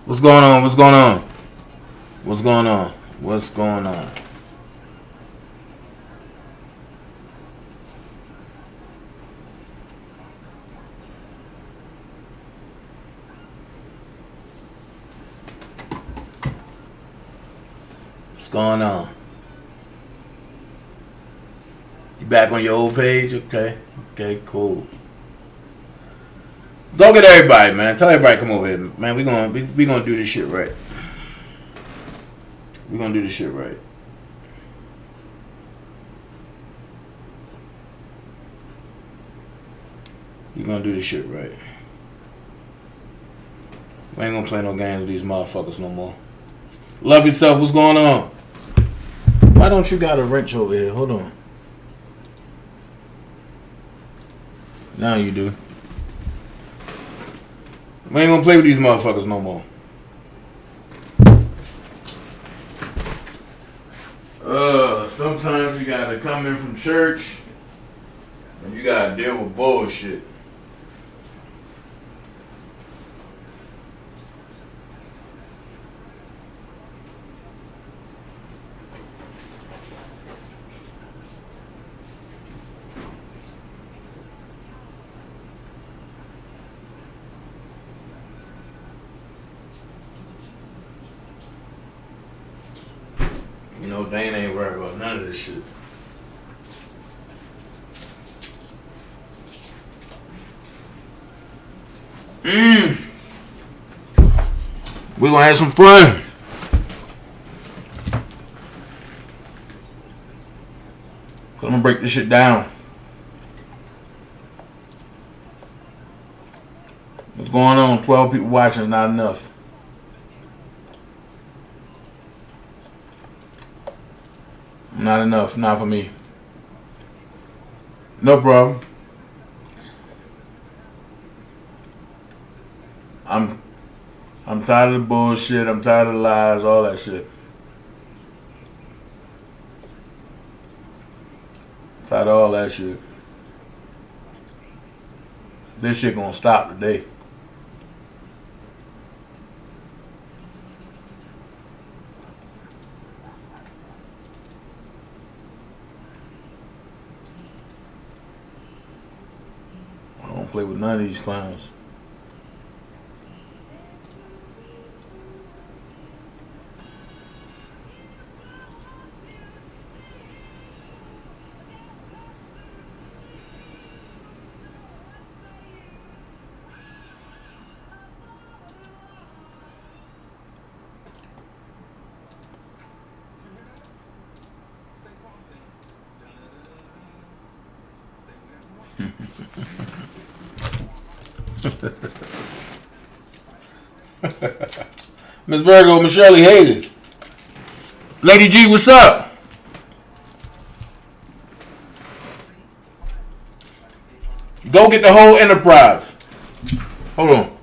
What's going on? What's going on? What's going on? What's going on? What's going on? You back on your old page? Okay. Okay, cool. Go get everybody, man. Tell everybody come over here, man. We gonna do this shit right. We gonna do this shit right. We gonna do this shit right. We ain't gonna play no games with these motherfuckers no more. Love yourself. What's going on? Why don't you got a wrench over here? Hold on. Now you do. We ain't gonna play with these motherfuckers no more. Sometimes you gotta come in from church and you gotta deal with bullshit. You know, Dane ain't worried about none of this shit. We're gonna have some fun. Cause I'm gonna break this shit down. What's going on? 12 people watching is not enough. Not enough. Not for me. No problem. I'm tired of the bullshit. I'm tired of the lies. All that shit. Tired of all that shit. This shit gonna stop today. I don't play with none of these clowns. Miss Virgo, Michelle, hey. Lady G, what's up? Go get the whole enterprise. Hold on.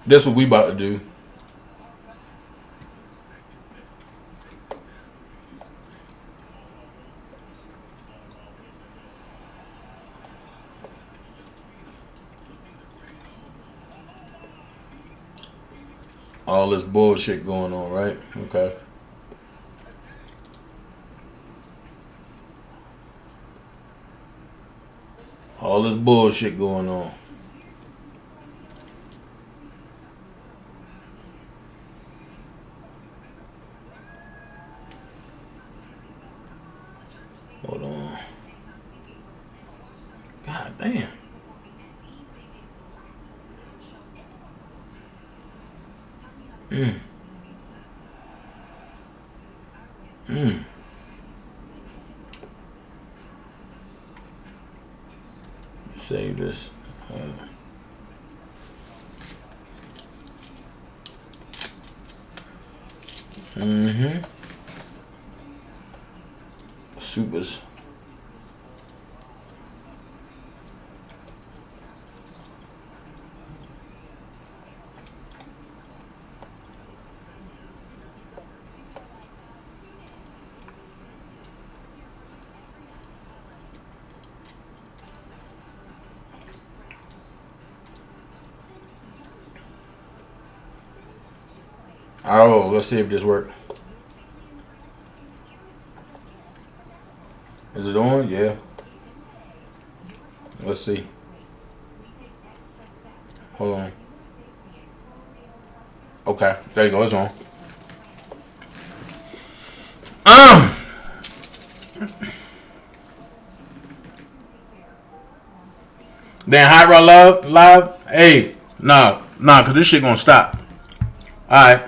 That's what we about to do. All this bullshit going on, right? Okay. All this bullshit going on. Hold on. God damn. Save this. Supers. Oh, let's see if this works. Is it on? Yeah. Let's see. Hold on. Okay, there you go. It's on. Then Hot Rod live. Hey, nah, cause this shit gonna stop. All right.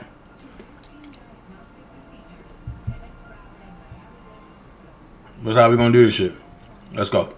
That's how we gonna do this shit. Let's go.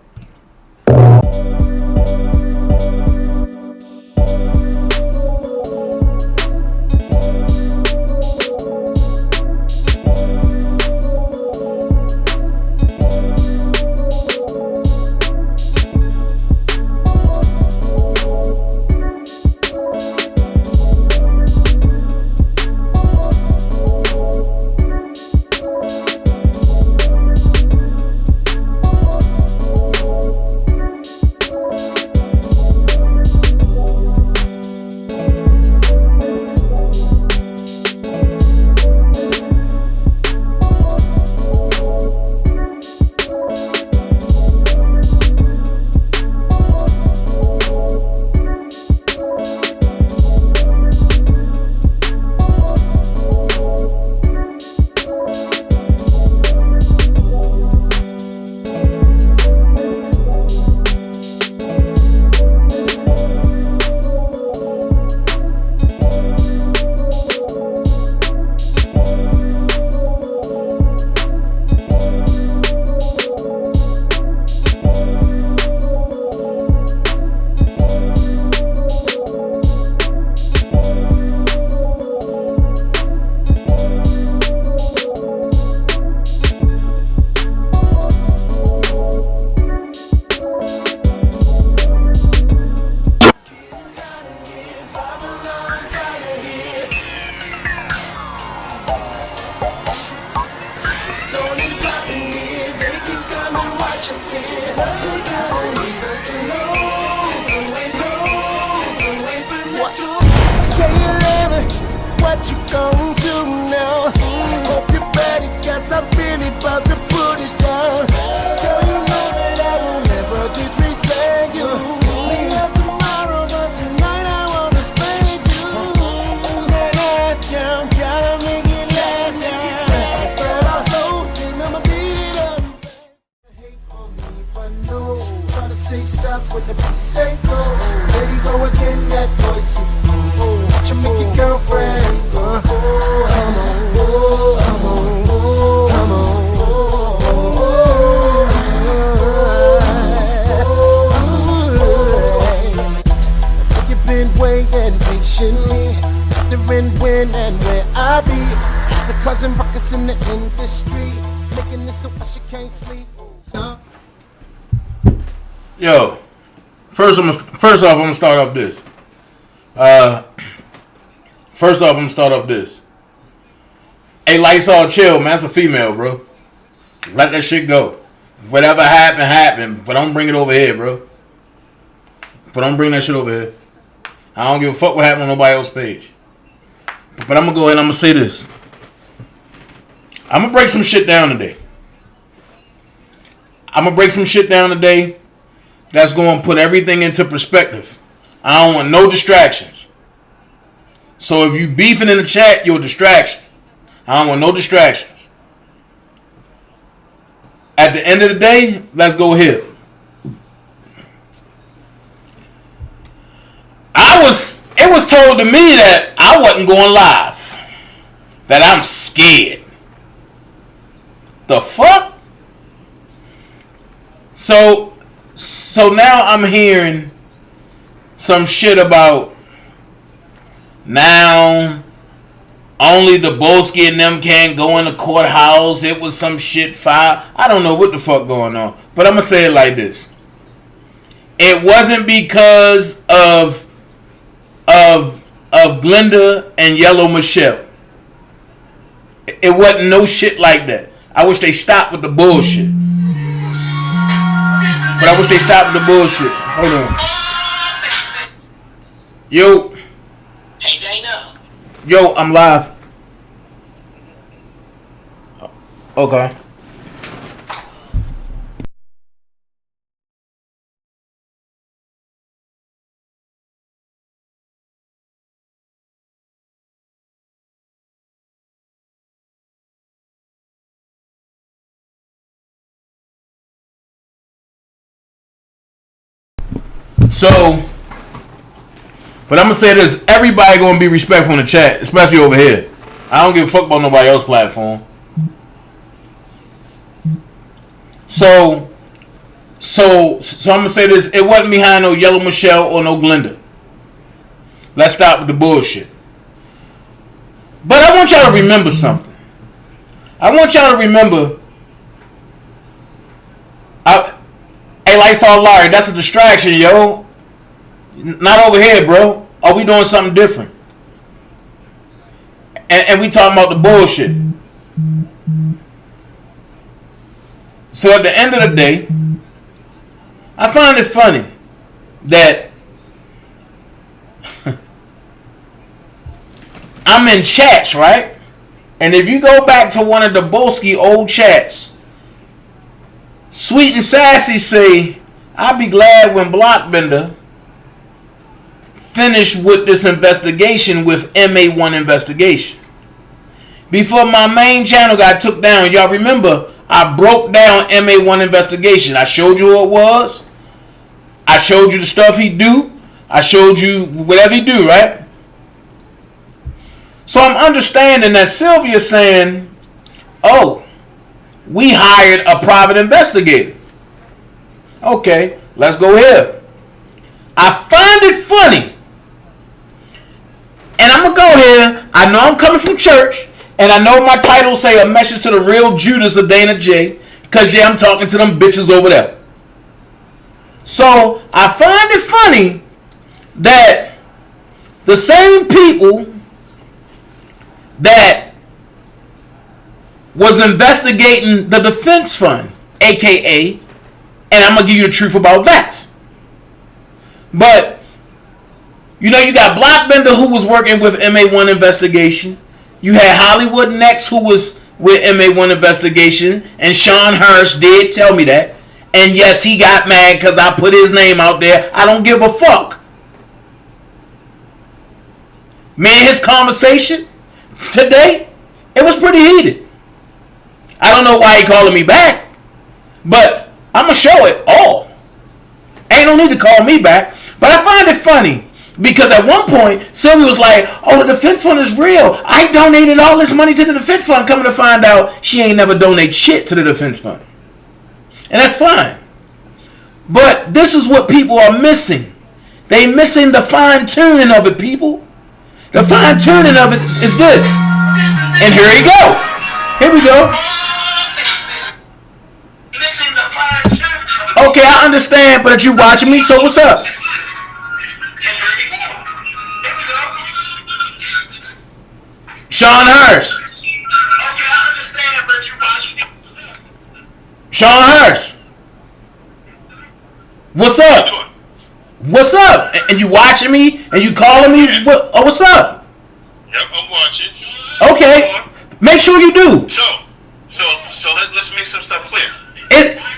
Yo, first off, I'm gonna start off this. Hey, lights all chill, man. That's a female, bro. Let that shit go. Whatever happened. But don't bring it over here, bro. But don't bring that shit over here. I don't give a fuck what happened on nobody else's page. But I'm gonna go ahead and I'm gonna say this. I'm gonna break some shit down today. That's going to put everything into perspective. I don't want no distractions. So if you beefing in the chat, you're a distraction. I don't want no distractions. At the end of the day, let's go here. It was told to me that I wasn't going live. That I'm scared. The fuck? So now I'm hearing some shit about now only the Bolski and them can't go in the courthouse. It was some shit filed. I don't know what the fuck going on. But I'm going to say it like this. It wasn't because of Glenda and Yellow Michelle. It wasn't no shit like that. I wish they stopped with the bullshit. But I wish they stopped with the bullshit. Hold on. Yo. Hey, Dana. Yo, I'm live. Okay. So, but I'm gonna say this: everybody gonna be respectful in the chat, especially over here. I don't give a fuck about nobody else's platform. So I'm gonna say this: it wasn't behind no Yellow Michelle or no Glenda. Let's stop with the bullshit. But I want y'all to remember something. I want y'all to remember. Hey, Lysol Larry, that's a distraction, yo. Not over here, bro. Are we doing something different? And we talking about the bullshit. So at the end of the day, I find it funny that I'm in chats, right? And if you go back to one of the Bolski old chats, Sweet and Sassy say, I'll be glad when Blockbender finished with this investigation with MA1 investigation. Before my main channel got took down, y'all remember, I broke down MA1 investigation. I showed you who it was. I showed you the stuff he do. I showed you whatever he do, right? So I'm understanding that Sylvia's saying, oh, we hired a private investigator. Okay, let's go here. I find it funny. And I'm going to go here. I know I'm coming from church. And I know my title say a message to the real Judas of Dana J. Because, yeah, I'm talking to them bitches over there. So, I find it funny that the same people that was investigating the defense fund, a.k.a., and I'm going to give you the truth about that. But, you know, you got Blockbender who was working with MA1 investigation. You had Hollywood Next who was with MA1 investigation. And Sean Hirsch did tell me that. And yes, he got mad because I put his name out there. I don't give a fuck. Man, his conversation today, it was pretty heated. I don't know why he calling me back. But I'm going to show it all. Ain't no need to call me back. But I find it funny. Because at one point, Sylvia was like, oh, the defense fund is real. I donated all this money to the defense fund. Coming to find out, she ain't never donate shit to the defense fund. And that's fine. But this is what people are missing. They missing the fine-tuning of it, people. The fine-tuning of it is this. And here you go. Here we go. Okay, I understand, but you watching me, so what's up? Sean Hirsch. Okay, I understand, but you watching me. Sean Hirsch. What's up? What's up? And you watching me? And you calling me? Yeah. What's up? Yep, I'm watching. Okay. Make sure you do. So let's make some stuff clear.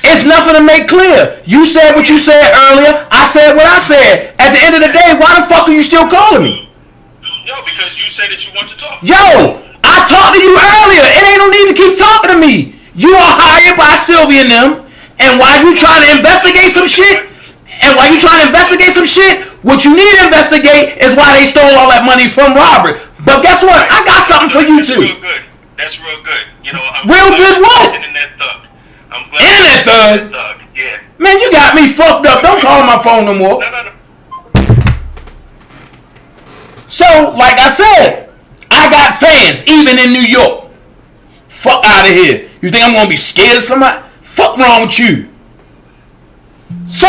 It's nothing to make clear. You said what you said earlier. I said what I said. At the end of the day, why the fuck are you still calling me? No, because you said that you want to talk. Yo, I talked to you earlier. It ain't no need to keep talking to me. You are hired by Sylvia and them. And while you trying to investigate some shit, what you need to investigate is why they stole all that money from Robert. But guess what? I got something for you too. Real good. That's real good. You know, I'm real good what? Internet thug. I'm glad. Internet thug? Yeah. Man, you got me fucked up. Don't call my phone no more. No. So, like I said, I got fans even in New York. Fuck out of here. You think I'm gonna be scared of somebody? Fuck wrong with you? So,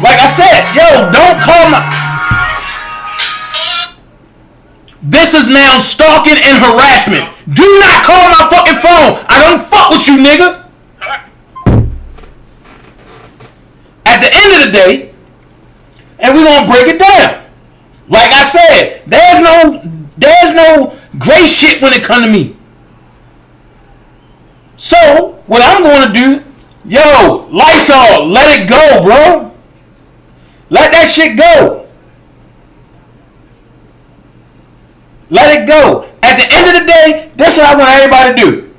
like I said, yo, don't call my... This is now stalking and harassment. Do not call my fucking phone. I don't fuck with you, nigga. At the end of the day, and we're gonna break it down. Like I said, there's no gray shit when it comes to me. So, what I'm going to do, yo, Lysol, let it go, bro. Let that shit go. Let it go. At the end of the day, this is what I want everybody to do.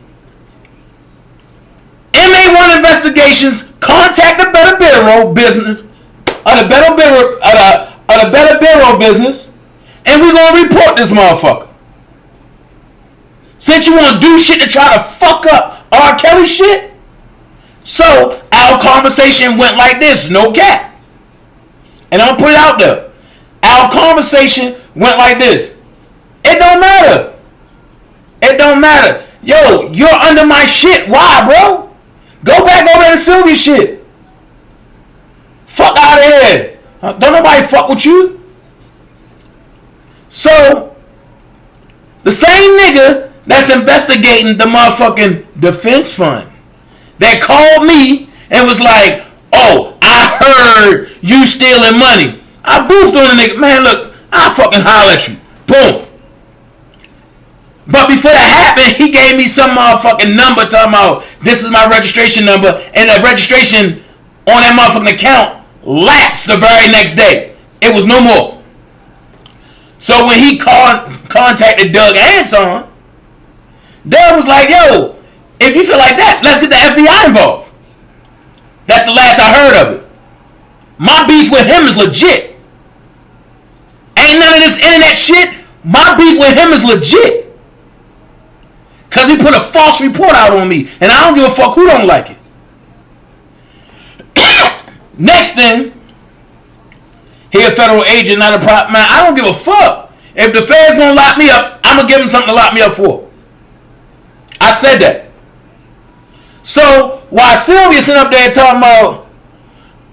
MA1 investigations, contact the Better Bureau business, the Better Bureau business, and we're going to report this motherfucker. Since you want to do shit to try to fuck up R. Kelly shit, so our conversation went like this, no cap. And I'm going to put it out there. Our conversation went like this. It don't matter. It don't matter. Yo, you're under my shit. Why, bro? Go back over to Sylvia shit. Fuck out of here. Don't nobody fuck with you. So, the same nigga that's investigating the motherfucking defense fund that called me and was like, oh, I heard you stealing money. I boofed on the nigga. Man, look, I'll fucking holler at you. Boom. But before that happened, he gave me some motherfucking number talking about this is my registration number, and the registration on that motherfucking account lapsed the very next day. It was no more. So when he contacted Doug Anton, Doug was like, yo, if you feel like that, let's get the FBI involved. That's the last I heard of it. My beef with him is legit. Ain't none of this internet shit. My beef with him is legit. Because he put a false report out on me. And I don't give a fuck who don't like it. Next thing, he a federal agent, not a prop. Man, I don't give a fuck. If the feds gonna lock me up, I'm gonna give them something to lock me up for. I said that. So, while Sylvia's sitting up there talking about,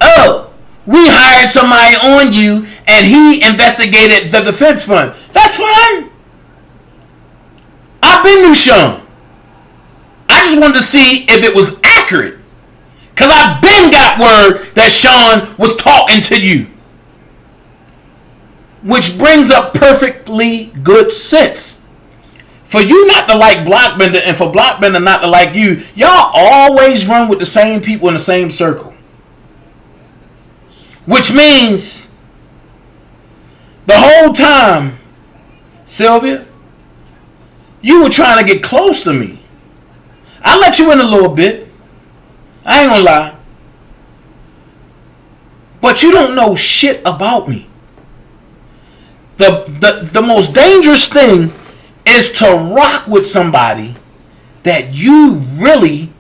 oh, we hired somebody on you and he investigated the defense fund. That's fine. I've been knew Sean. I just wanted to see if it was accurate. Because I've been got word that Sean was talking to you. Which brings up perfectly good sense. For you not to like Blockbender and for Blockbender not to like you, y'all always run with the same people in the same circle. Which means the whole time, Sylvia, you were trying to get close to me. I let you in a little bit. I ain't gonna lie. But you don't know shit about me. The most dangerous thing is to rock with somebody that you really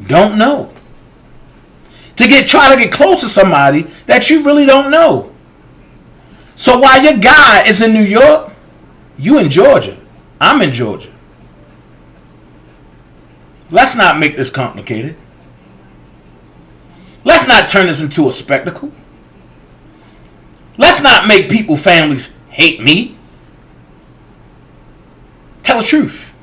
don't know. Try to get close to somebody that you really don't know. So while your guy is in New York, you in Georgia. I'm in Georgia. Let's not make this complicated. Let's not turn this into a spectacle. Let's not make people, families, hate me. Tell the truth.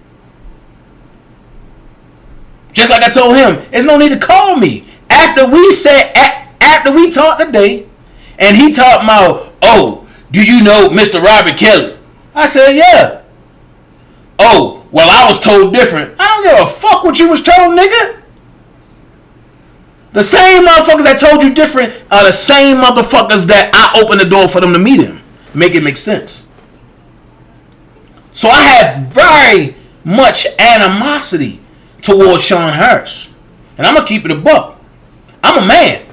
Just like I told him, there's no need to call me. After we talked today, and he talked about, oh, do you know Mr. Robert Kelly? I said, yeah. Oh, well, I was told different. I don't give a fuck what you was told, nigga. The same motherfuckers that told you different are the same motherfuckers that I opened the door for them to meet him. Make it make sense. So I have very much animosity towards Sean Harris. And I'm going to keep it a buck. I'm a man.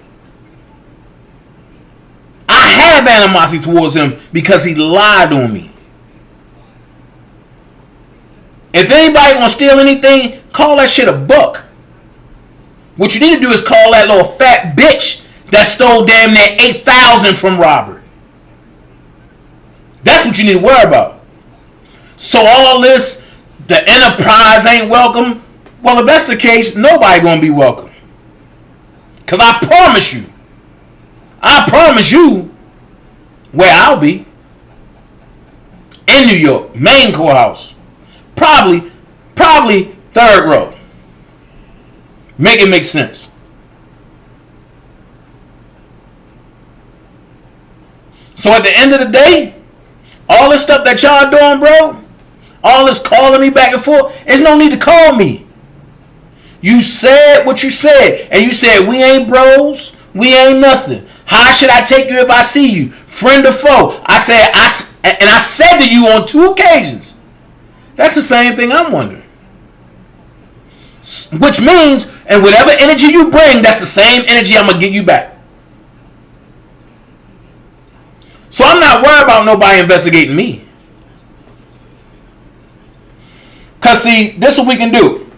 I have animosity towards him because he lied on me. If anybody gonna steal anything, call that shit a buck. What you need to do is call that little fat bitch that stole damn near $8,000 from Robert. That's what you need to worry about. So all this, the enterprise ain't welcome. Well, if that's the case, nobody gonna be welcome. Cause I promise you where I'll be. In New York, main courthouse. Probably third row. Make it make sense. So at the end of the day, all this stuff that y'all doing, bro, all this calling me back and forth, there's no need to call me. You said what you said. And you said, we ain't bros. We ain't nothing. How should I take you if I see you? Friend or foe? I said to you on 2 occasions. That's the same thing I'm wondering. Which means, and whatever energy you bring, that's the same energy I'm going to give you back. So I'm not worried about nobody investigating me. Because, see, this is what we can do.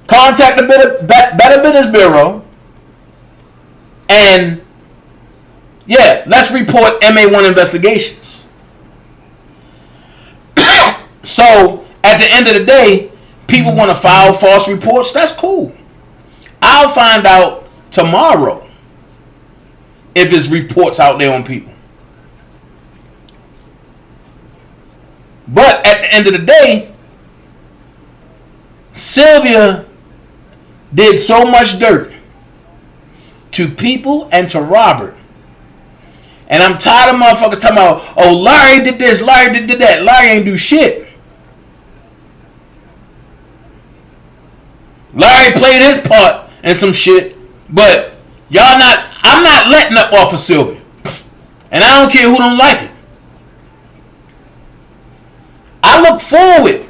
Contact the Better Business Bureau. And, yeah, let's report MA1 investigations. So, at the end of the day, people want to file false reports. That's cool. I'll find out tomorrow if there's reports out there on people. But at the end of the day, Sylvia did so much dirt to people and to Robert. And I'm tired of motherfuckers talking about, oh, Larry did this, Larry did that. Larry ain't do shit. Larry played his part in some shit, but I'm not letting up off of Sylvia. And I don't care who don't like it. I look forward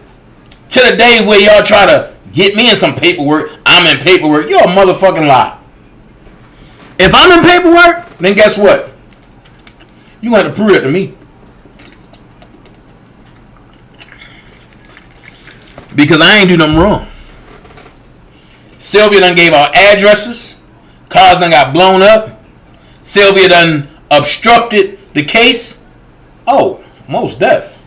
to the day where y'all try to get me in some paperwork. I'm in paperwork. You're a motherfucking lie. If I'm in paperwork, then guess what? You have to prove it to me. Because I ain't do nothing wrong. Sylvia done gave out addresses. Cars done got blown up. Sylvia done obstructed the case. Oh, most deaf.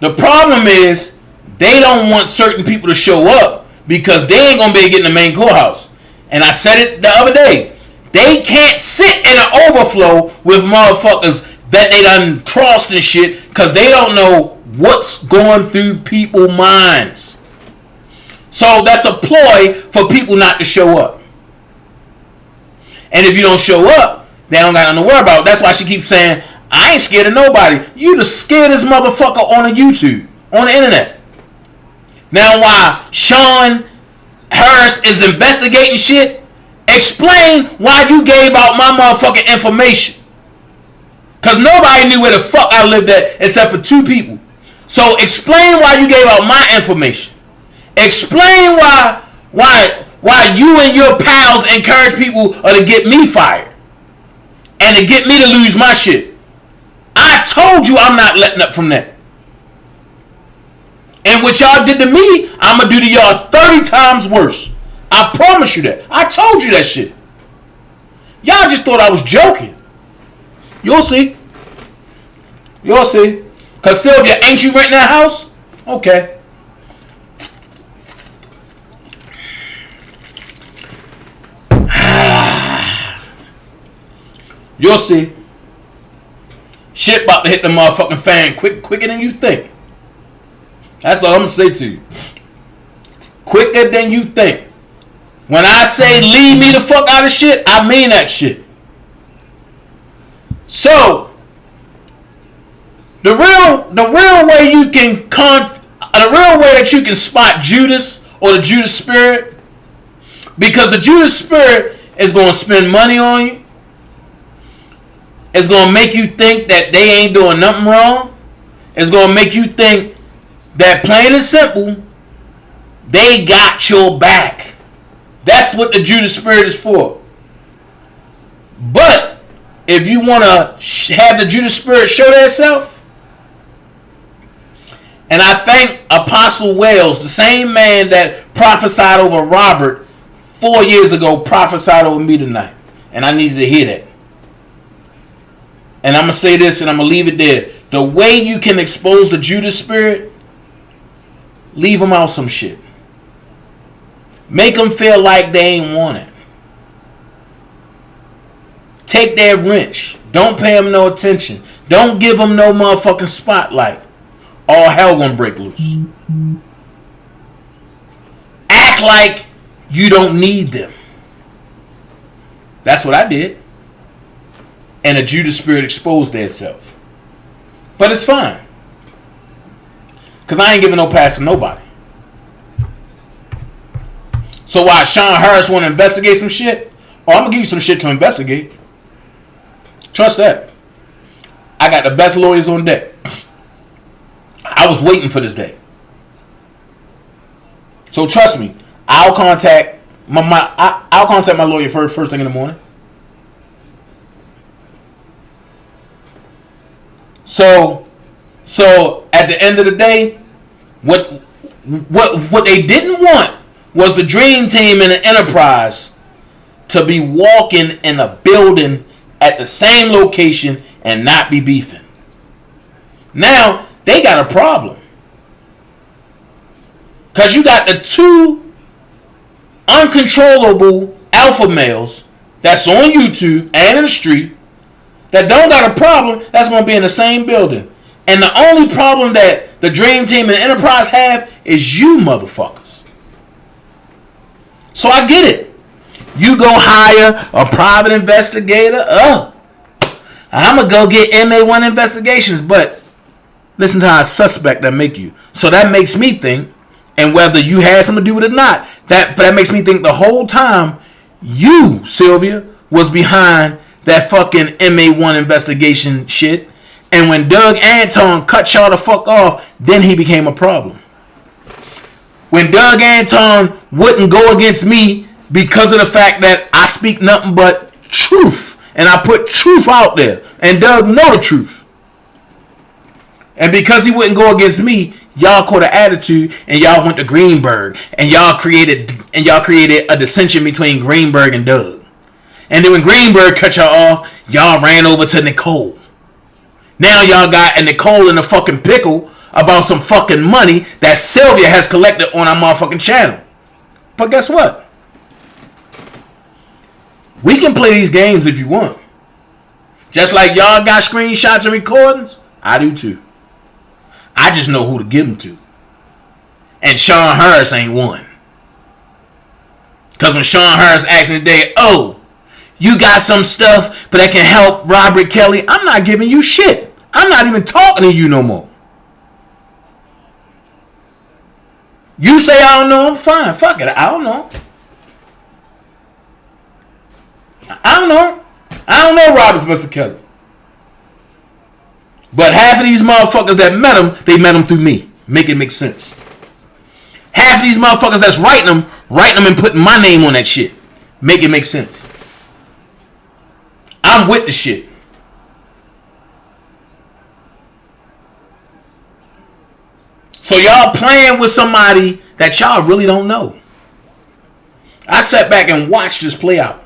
The problem is they don't want certain people to show up because they ain't going to be able to get in the main courthouse. And I said it the other day. They can't sit in an overflow with motherfuckers that they done crossed and shit because they don't know what's going through people's minds. So that's a ploy for people not to show up. And if you don't show up, they don't got nothing to worry about. That's why she keeps saying, I ain't scared of nobody. You the scaredest motherfucker on the YouTube, on the internet. Now why Sean Harris is investigating shit, explain why you gave out my motherfucking information. Because nobody knew where the fuck I lived at except for 2 people. So explain why you gave out my information. Explain why you and your pals encourage people to get me fired. And to get me to lose my shit. I told you I'm not letting up from that. And what y'all did to me, I'm going to do to y'all 30 times worse. I promise you that. I told you that shit. Y'all just thought I was joking. You'll see. You'll see. Because Sylvia, ain't you renting that house? Okay. You'll see. Shit about to hit the motherfucking fan quicker than you think. That's all I'm going to say to you. Quicker than you think. When I say leave me the fuck out of shit, I mean that shit. So, the real way you can the real way that you can spot Judas or the Judas spirit, because the Judas spirit is going to spend money on you. It's going to make you think that they ain't doing nothing wrong. It's going to make you think that plain and simple, they got your back. That's what the Judas spirit is for. But if you want to have the Judas spirit show itself, and I thank Apostle Wells, the same man that prophesied over Robert 4 years ago, prophesied over me tonight. And I needed to hear that. And I'm going to say this and I'm going to leave it there. The way you can expose the Judas spirit, leave them out some shit. Make them feel like they ain't want it. Take their wrench. Don't pay them no attention. Don't give them no motherfucking spotlight. All hell gonna break loose. Act like you don't need them. That's what I did. And the Judas spirit exposed itself. But it's fine. Because I ain't giving no pass to nobody. So why Sean Harris want to investigate some shit? Oh, I'm going to give you some shit to investigate. Trust that. I got the best lawyers on deck. I was waiting for this day. So trust me, I'll contact my lawyer first thing in the morning. So at the end of the day, what they didn't want was the dream team and the enterprise to be walking in a building at the same location and not be beefing. Now they got a problem. Because you got the two uncontrollable alpha males that's on YouTube and in the street that don't got a problem that's going to be in the same building. And the only problem that the Dream Team and the Enterprise have is you motherfuckers. So I get it. You go hire a private investigator. I'm going to go get MA1 investigations. But listen to how suspect that make you. So that makes me think, and whether you had something to do with it or not, that makes me think the whole time you, Sylvia, was behind that fucking MA1 investigation shit. And when Doug Anton cut y'all the fuck off, then he became a problem. When Doug Anton wouldn't go against me because of the fact that I speak nothing but truth. And I put truth out there. And Doug know the truth. And because he wouldn't go against me, y'all caught an attitude and y'all went to Greenberg. And y'all created a dissension between Greenberg and Doug. And then when Greenberg cut y'all off, y'all ran over to Nicole. Now y'all got a Nicole in a fucking pickle about some fucking money that Sylvia has collected on our motherfucking channel. But guess what? We can play these games if you want. Just like y'all got screenshots and recordings, I do too. I just know who to give them to. And Sean Harris ain't one. Because when Sean Harris asked me today, oh, you got some stuff but that can help Robert Kelly, I'm not giving you shit. I'm not even talking to you no more. You say I don't know him, fine. Fuck it, I don't know. I don't know Robert Spencer Kelly. But half of these motherfuckers that met him, they met him through me. Make it make sense. Half of these motherfuckers that's writing them and putting my name on that shit. Make it make sense. I'm with the shit. So y'all playing with somebody that y'all really don't know. I sat back and watched this play out.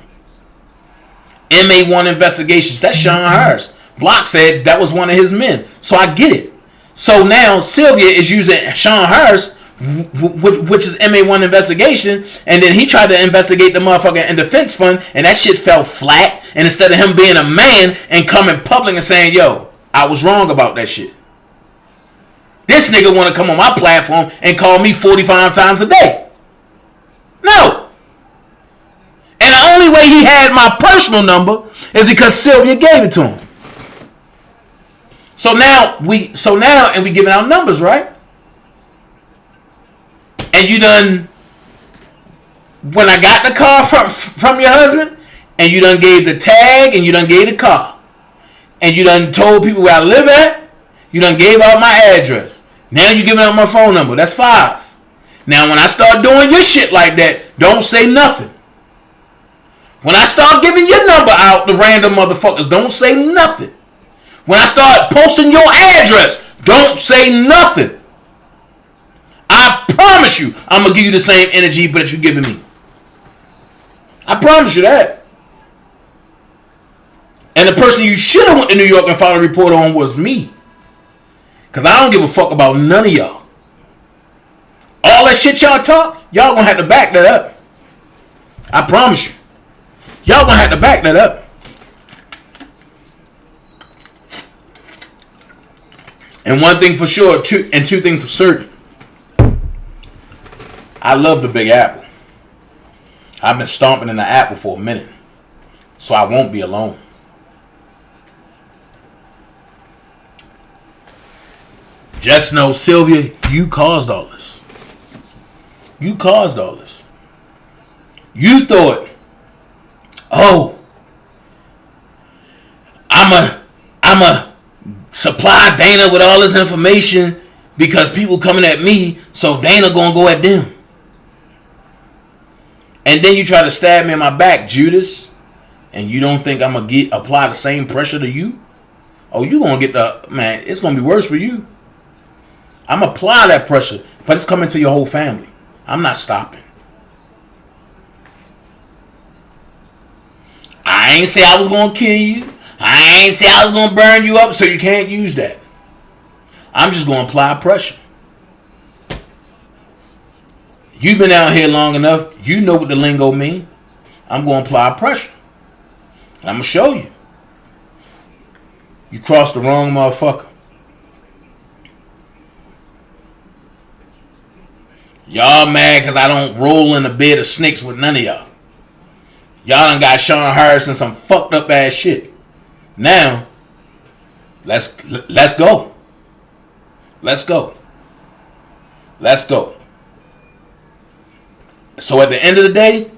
MA1 investigations. That's Sean Harris. Block said that was one of his men. So I get it. So now Sylvia is using Sean Harris, which is MA1 investigation, and then he tried to investigate the motherfucker in defense fund, and that shit fell flat. And instead of him being a man and coming public and saying, yo, I was wrong about that shit. This nigga want to come on my platform and call me 45 times a day. No. And the only way he had my personal number is because Sylvia gave it to him. So now we giving out numbers, right? And you done, when I got the car from your husband, and you done gave the tag, and you done gave the car, and you done told people where I live at, you done gave out my address. Now you giving out my phone number. That's 5. Now when I start doing your shit like that, don't say nothing. When I start giving your number out to random motherfuckers, don't say nothing. When I start posting your address, don't say nothing. I promise you, I'm going to give you the same energy that you're giving me. I promise you that. And the person you should have went to New York and filed a report on was me. Because I don't give a fuck about none of y'all. All that shit y'all talk, y'all going to have to back that up. I promise you. Y'all going to have to back that up. And one thing for sure, two things for certain. I love the Big Apple. I've been stomping in the apple for a minute. So I won't be alone. Just know, Sylvia, you caused all this. You caused all this. You thought, oh, I'm a supply Dana with all this information because people coming at me, so Dana gonna go at them. And then you try to stab me in my back, Judas, and you don't think I'm gonna apply the same pressure to you? Oh, you gonna get man, it's gonna be worse for you. I'm gonna apply that pressure, but it's coming to your whole family. I'm not stopping. I ain't say I was gonna kill you. I ain't say I was gonna burn you up, so you can't use that. I'm just gonna apply pressure. You've been out here long enough. You know what the lingo mean. I'm gonna apply pressure. And I'm gonna show you. You crossed the wrong motherfucker. Y'all mad because I don't roll in a bed of snakes with none of y'all. Y'all done got Sean Harrison some fucked up ass shit. Now, let's go. Let's go. Let's go. So at the end of the day,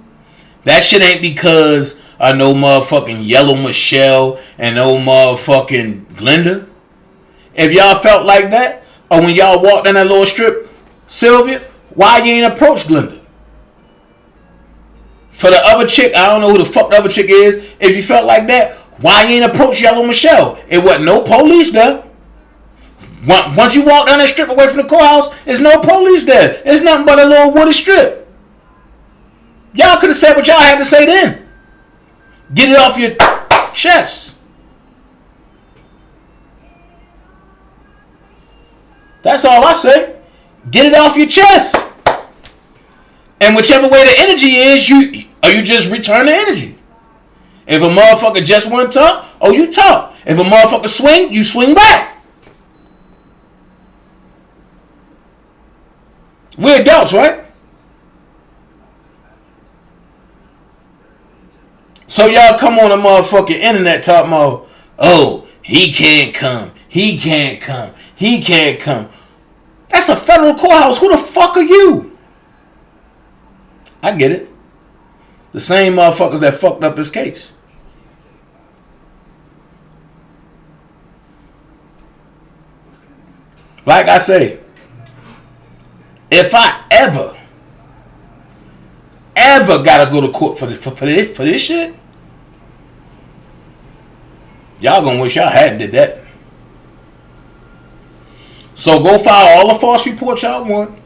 that shit ain't because of no motherfucking Yellow Michelle and no motherfucking Glenda. If y'all felt like that, or when y'all walked down that little strip, Sylvia, why you ain't approach Glenda? For the other chick, I don't know who the fuck the other chick is. If you felt like that, why you ain't approach Yellow Michelle? It wasn't no police there. Once you walk down that strip away from the courthouse, there's no police there. It's nothing but a little wooded strip. Y'all could have said what y'all had to say then. Get it off your chest. That's all I say. Get it off your chest. And whichever way the energy is, you just return the energy. If a motherfucker just want to talk, you talk. If a motherfucker swing, you swing back. We're adults, right? So y'all come on the motherfucking internet talking about, oh, he can't come. He can't come. He can't come. That's a federal courthouse. Who the fuck are you? I get it. The same motherfuckers that fucked up his case. Like I say, if I ever gotta go to court for this shit, y'all gonna wish y'all hadn't did that. So go file all the false reports y'all want.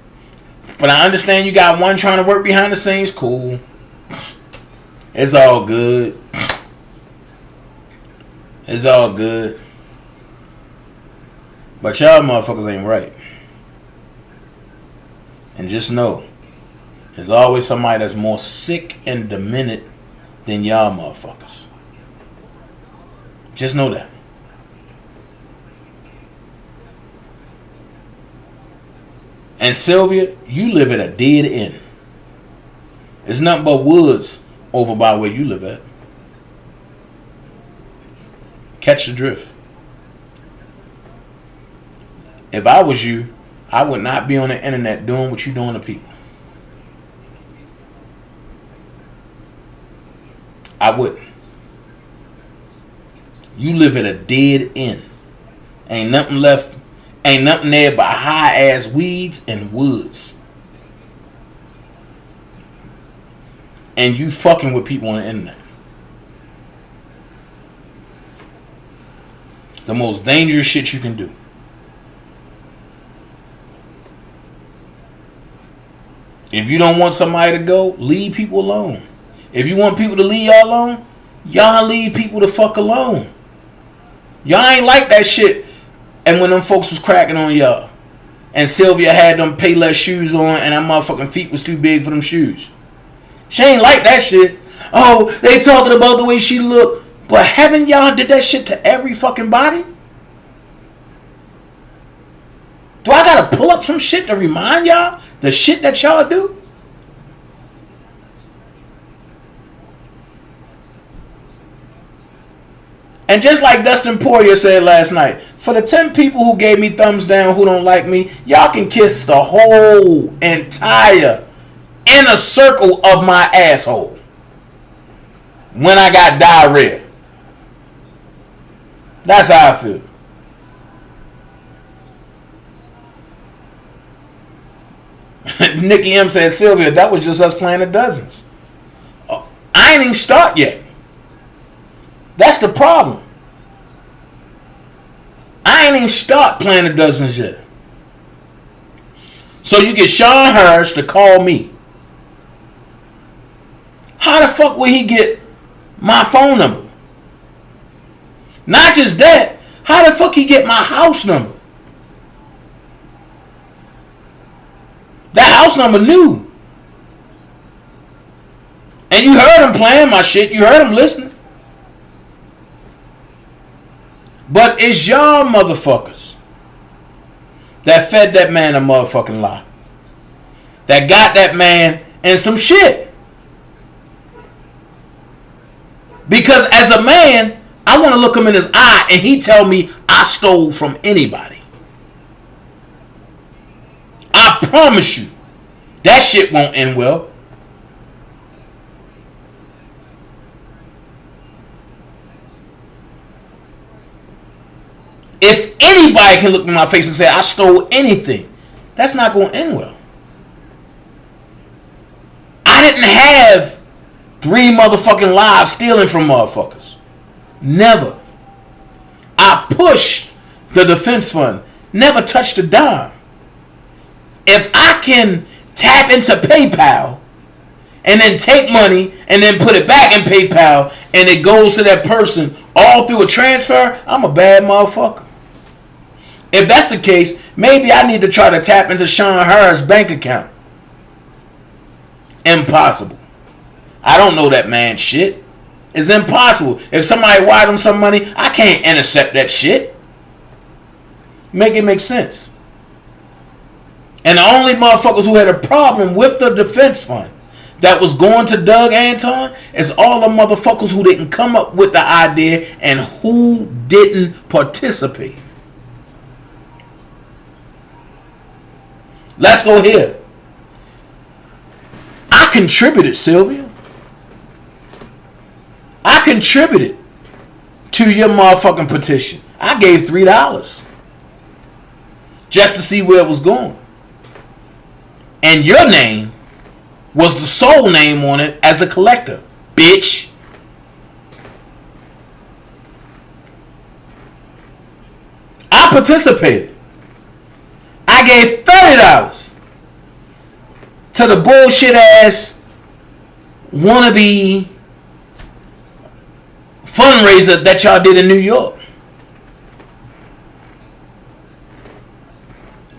But I understand you got one trying to work behind the scenes. Cool. It's all good. It's all good. But y'all motherfuckers ain't right. And just know, there's always somebody that's more sick and demented than y'all motherfuckers. Just know that. And Sylvia, you live at a dead end. It's nothing but woods over by where you live at. Catch the drift. If I was you, I would not be on the internet doing what you doing to people. I wouldn't. You live at a dead end. Ain't nothing left. Ain't nothing there but high ass weeds and woods. And you fucking with people on the internet. The most dangerous shit you can do. If you don't want somebody to go, leave people alone. If you want people to leave y'all alone, y'all leave people the fuck alone. Y'all ain't like that shit. And when them folks was cracking on y'all, and Sylvia had them Payless shoes on, and her motherfucking feet was too big for them shoes. She ain't like that shit. Oh, they talking about the way she looked. But haven't y'all did that shit to every fucking body? Do I gotta pull up some shit to remind y'all the shit that y'all do? And just like Dustin Poirier said last night, for the 10 people who gave me thumbs down who don't like me, y'all can kiss the whole entire inner circle of my asshole when I got diarrhea. That's how I feel. Nikki M said, Sylvia, that was just us playing the dozens. I ain't even start yet. That's the problem. I ain't even start playing the dozens yet. So you get Sean Hurst to call me. How the fuck will he get my phone number? Not just that, how the fuck he get my house number? That house number new. And you heard him playing my shit. You heard him listening. But it's y'all motherfuckers that fed that man a motherfucking lie. That got that man in some shit. Because as a man, I want to look him in his eye and he tell me I stole from anybody. I promise you, that shit won't end well. If anybody can look in my face and say I stole anything, that's not going to end well. I didn't have 3 motherfucking lives stealing from motherfuckers. Never. I pushed the defense fund. Never touched a dime. If I can tap into PayPal and then take money and then put it back in PayPal and it goes to that person all through a transfer, I'm a bad motherfucker. If that's the case, maybe I need to try to tap into Sean Hurst's bank account. Impossible. I don't know that man's shit. It's impossible. If somebody wired him some money, I can't intercept that shit. Make it make sense. And the only motherfuckers who had a problem with the defense fund that was going to Doug Anton is all the motherfuckers who didn't come up with the idea and who didn't participate. Let's go here. I contributed, Sylvia. I contributed to your motherfucking petition. I gave $3 just to see where it was going. And your name was the sole name on it as the collector, bitch. I participated. I gave $30 to the bullshit ass wannabe fundraiser that y'all did in New York.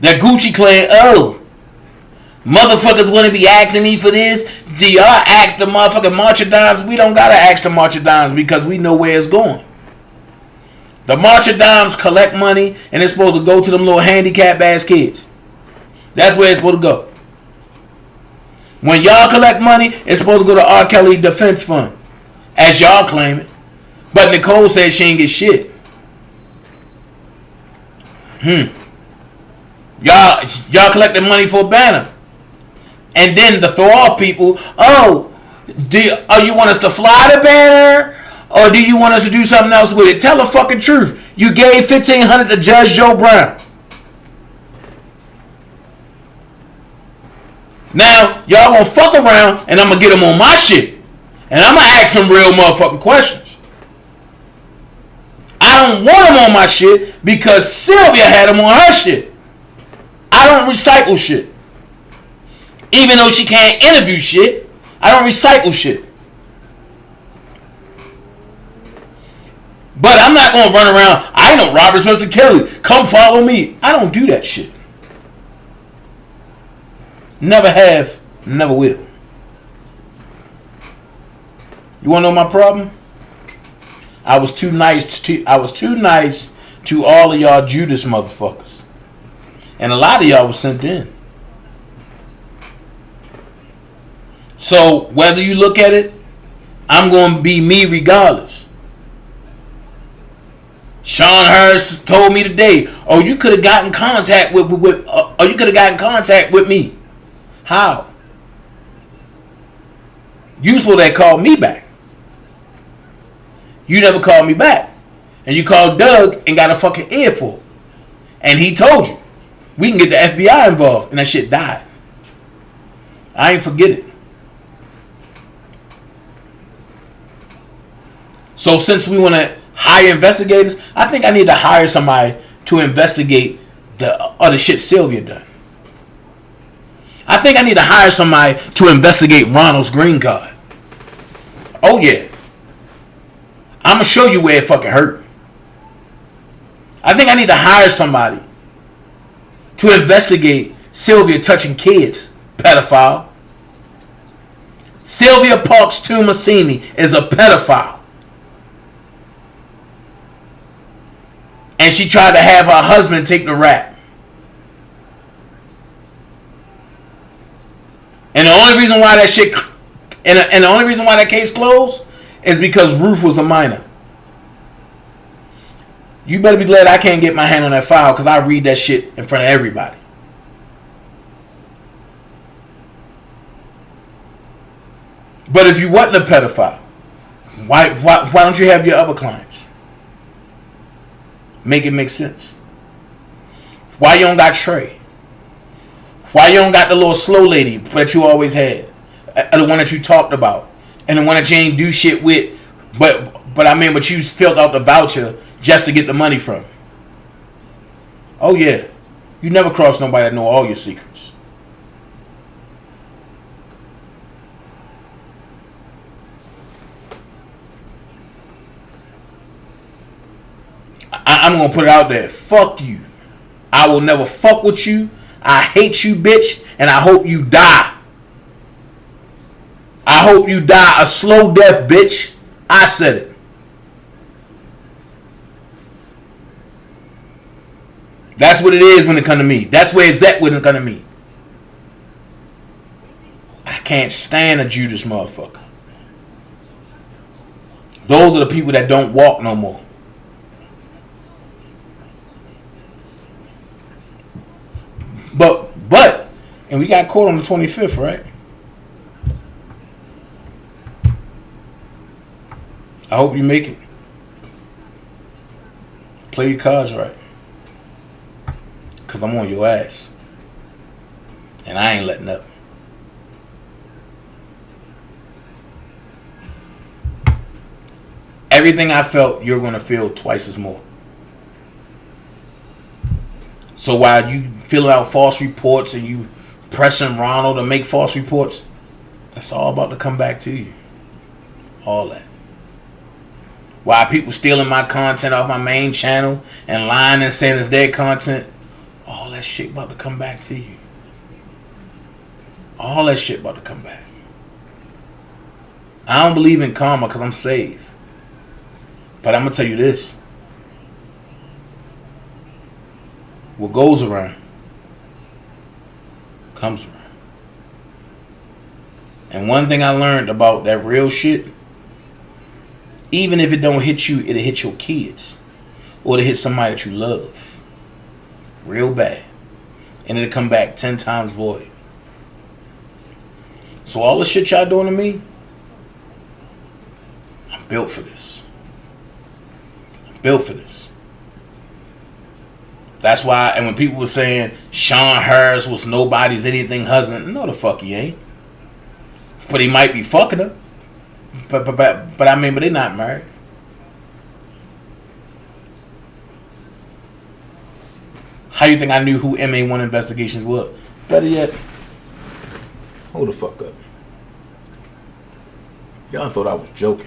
That Gucci claim, oh, motherfuckers want to be asking me for this. Do y'all ask the motherfucking March of Dimes? We don't gotta ask the March of Dimes because we know where it's going. The March of Dimes collect money and it's supposed to go to them little handicapped ass kids. That's where it's supposed to go. When y'all collect money, it's supposed to go to R. Kelly Defense Fund, as y'all claim it. But Nicole said she ain't get shit. Y'all collected money for a banner. And then to throw off people, oh, you want us to fly the banner? Or do you want us to do something else with it? Tell the fucking truth. You gave $1,500 to Judge Joe Brown. Now, y'all gonna fuck around and I'm gonna get them on my shit. And I'm gonna ask some real motherfucking questions. I don't want them on my shit because Sylvia had them on her shit. I don't recycle shit. Even though she can't interview shit, I don't recycle shit. But I'm not going to run around, I know Robert Spencer Kelly, come follow me. I don't do that shit. Never have, never will. You want to know my problem? I was too nice to all of y'all Judas motherfuckers. And a lot of y'all was sent in. So whether you look at it, I'm going to be me regardless. Sean Hurst told me today, "Oh, you could have gotten contact or you could have gotten contact with me." How? You supposed to have called me back. You never called me back, and you called Doug and got a fucking earful, and he told you we can get the FBI involved, and that shit died. I ain't forget it. So since we want to hire investigators, I think I need to hire somebody to investigate the other shit Sylvia done. I think I need to hire somebody to investigate Ronald's green card. Oh yeah. I'm going to show you where it fucking hurt. I think I need to hire somebody to investigate Sylvia touching kids. Pedophile. Sylvia Parks Tumasini is a pedophile. And she tried to have her husband take the rap. And the only reason why that shit and the only reason why that case closed is because Ruth was a minor. You better be glad I can't get my hand on that file, because I read that shit in front of everybody. But if you wasn't a pedophile, why don't you have your other clients? Make it make sense. Why you don't got Trey? Why you don't got the little slow lady that you always had? The one that you talked about. And the one that you ain't do shit with. But you filled out the voucher just to get the money from. Oh yeah. You never cross nobody that know all your secrets. I'm going to put it out there. Fuck you. I will never fuck with you. I hate you, bitch. And I hope you die. I hope you die a slow death, bitch. I said it. That's what it is when it comes to me. That's where it's at when it comes to me. I can't stand a Judas motherfucker. Those are the people that don't walk no more. But, and we got caught on the 25th, right? I hope you make it. Play your cards right. Because I'm on your ass. And I ain't letting up. Everything I felt, you're going to feel twice as more. So while you filling out false reports and you pressing Ronald to make false reports, that's all about to come back to you. All that. While people stealing my content off my main channel and lying and saying it's their content, all that shit about to come back to you. All that shit about to come back. I don't believe in karma because I'm saved. But I'm going to tell you this. What goes around comes around. And one thing I learned about that real shit, even if it don't hit you, it'll hit your kids. Or it'll hit somebody that you love. Real bad. And it'll come back 10 times void. So all the shit y'all doing to me, I'm built for this. I'm built for this. That's why, and when people were saying Sean Hurst was nobody's anything husband, no the fuck he ain't. But he might be fucking her. But they not married. How you think I knew who MA1 Investigations was? Better yet, hold the fuck up. Y'all thought I was joking.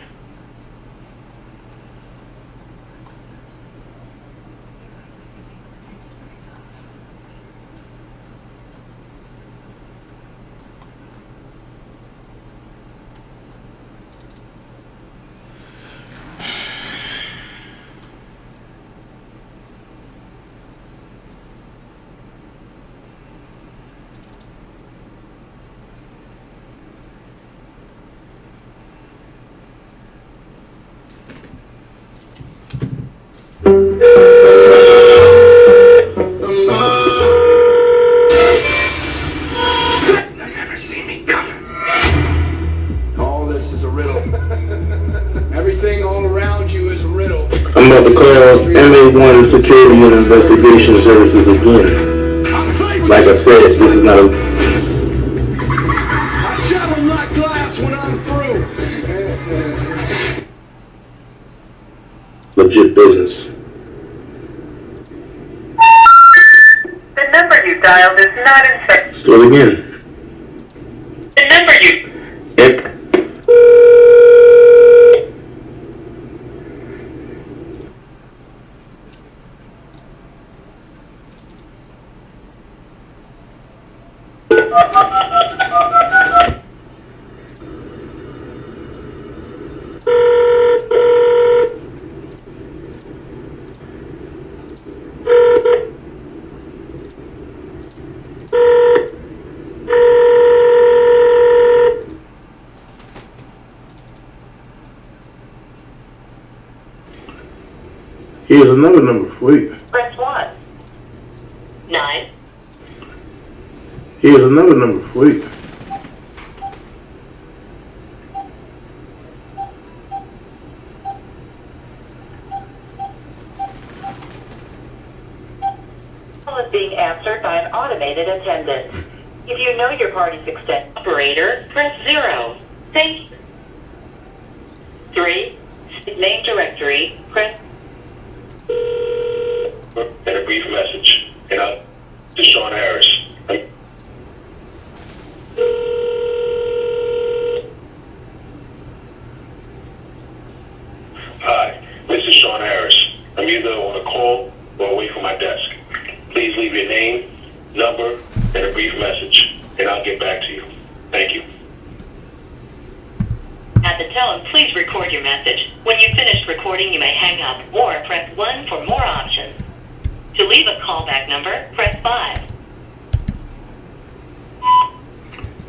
I'm about to call MA1 Security and Investigation Services again. Like I said, this is not a... I shovel like glass when I'm through. legit business. The number you dialed is not in service. Let's do it again. The number you... Yep. Here's another number for you. Press 1. 9. Here's another number for you. Call is being answered by an automated attendant. If you know your party's extension operator, press 0. Thank you. 3. Name directory, press... And a brief message. To Sean Harris. Hi, this is Sean Harris. I'm either on a call or away from my desk. Please leave your name, number, and a brief message, and I'll get back to you. Thank you. At the tone, please record your message. When you've finished recording, you may hang up or press 1 for more options. To leave a callback number, press 5.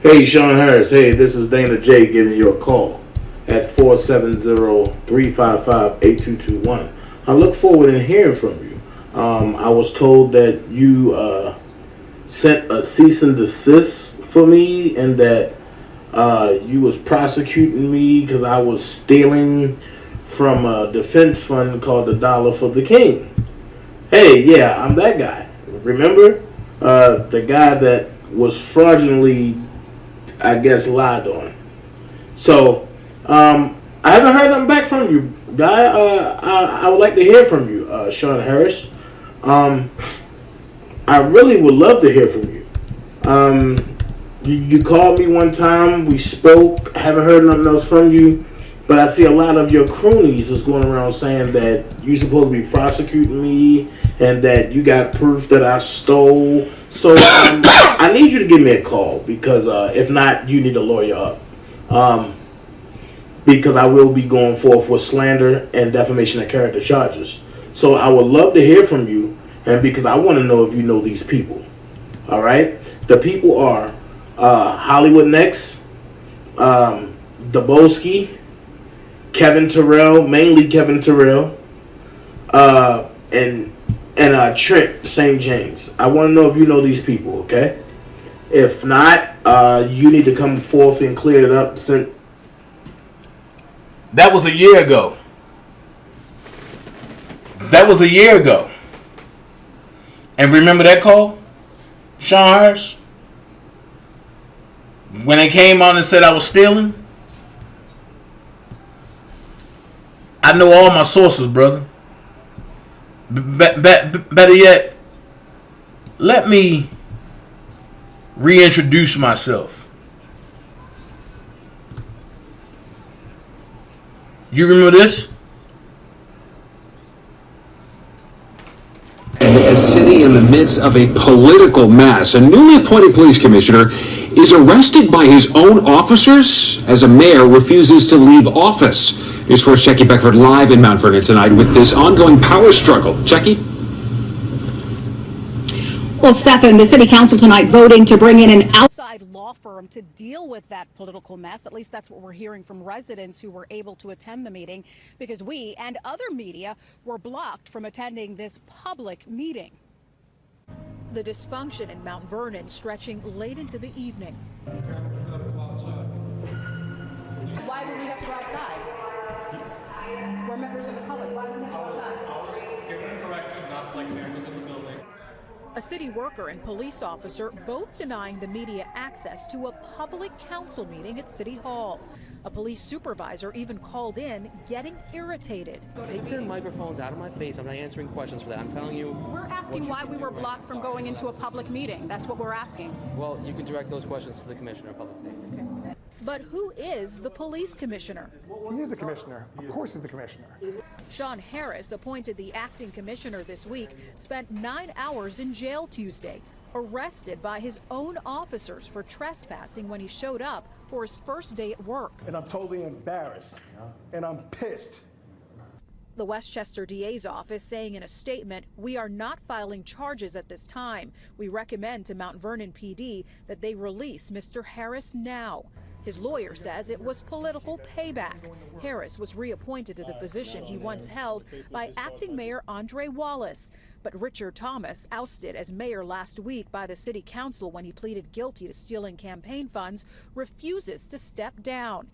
Hey, Sean Harris. Hey, this is Dana J giving you a call at 470-355-8221. I look forward to hearing from you. I was told that you sent a cease and desist for me, and that you was prosecuting me because I was stealing from a defense fund called the Dollar for the King. Hey, yeah, I'm that guy. Remember? The guy that was fraudulently, I guess, lied on. So, I haven't heard nothing back from you, guy. I would like to hear from you, Sean Harris. I really would love to hear from you. You called me one time, we spoke, haven't heard nothing else from you, but I see a lot of your cronies is going around saying that you're supposed to be prosecuting me and that you got proof that I stole. So I need you to give me a call, because if not, you need to lawyer up. Because I will be going forth with slander and defamation of character charges. So I would love to hear from you, and because I want to know if you know these people. All right? The people are Hollywood Next, Daboski, Kevin Terrell, mainly Kevin Terrell, and Trent St. James. I want to know if you know these people, okay? If not, you need to come forth and clear it up. That was a year ago. That was a year ago. And remember that call, Sean Harris? When they came on and said I was stealing? I know all my sources, brother. Better yet, let me reintroduce myself. You remember this? A city in the midst of a political mess. A newly appointed police commissioner is arrested by his own officers as a mayor refuses to leave office. News 4's Jackie Beckford live in Mount Vernon tonight with this ongoing power struggle. Jackie? Well, Stefan, the city council tonight voting to bring in an outside law firm to deal with that political mess. At least that's what we're hearing from residents who were able to attend the meeting, because we and other media were blocked from attending this public meeting. The dysfunction in Mount Vernon stretching late into the evening. Why would we have to go outside? We're members of the public. Why would we have to go outside? A city worker and police officer both denying the media access to a public council meeting at City Hall. A police supervisor even called in, getting irritated. Take the microphones out of my face. I'm not answering questions for that. I'm telling you. We're asking why we were blocked from going into a public meeting. That's what we're asking. Well, you can direct those questions to the Commissioner of Public Safety. But who is the police commissioner? He is the commissioner. Of course he's the commissioner. Sean Harris, appointed the acting commissioner this week, spent 9 hours in jail Tuesday, arrested by his own officers for trespassing when he showed up for his first day at work. And I'm totally embarrassed. And I'm pissed. The Westchester DA's office saying in a statement, "We are not filing charges at this time. We recommend to Mount Vernon PD that they release Mr. Harris now." His lawyer says it was political payback. Harris was reappointed to the position he once held by acting mayor Andre Wallace. But Richard Thomas, ousted as mayor last week by the city council when he pleaded guilty to stealing campaign funds, refuses to step down.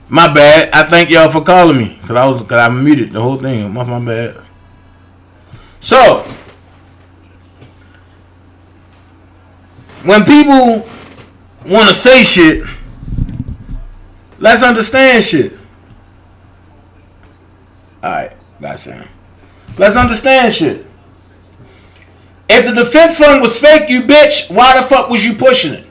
My bad. I thank y'all for calling me because I muted the whole thing. My bad. So when people want to say shit, let's understand shit. All right, got Sam. Let's understand shit. If the defense fund was fake, you bitch, why the fuck was you pushing it?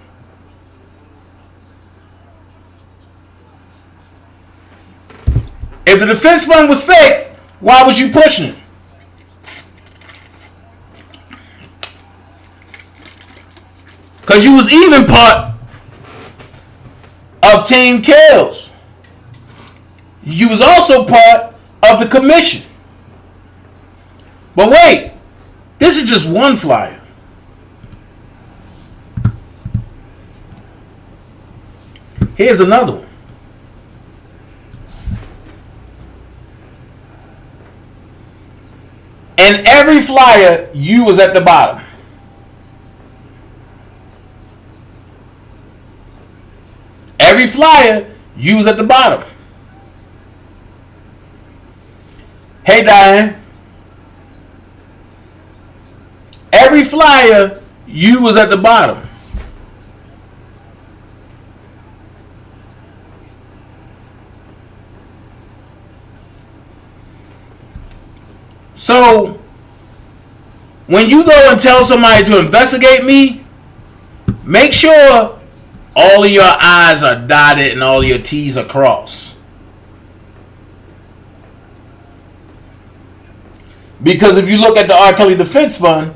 If the defense fund was fake, why was you pushing it? Because you was even part of Team Kells. You was also part of the commission. But wait, this is just one flyer. Here's another one. And every flyer, you was at the bottom. Every flyer, you was at the bottom. Hey, Diane. Every flyer, you was at the bottom. So, when you go and tell somebody to investigate me, make sure all of your I's are dotted and all your T's are crossed. Because if you look at the R. Kelly Defense Fund,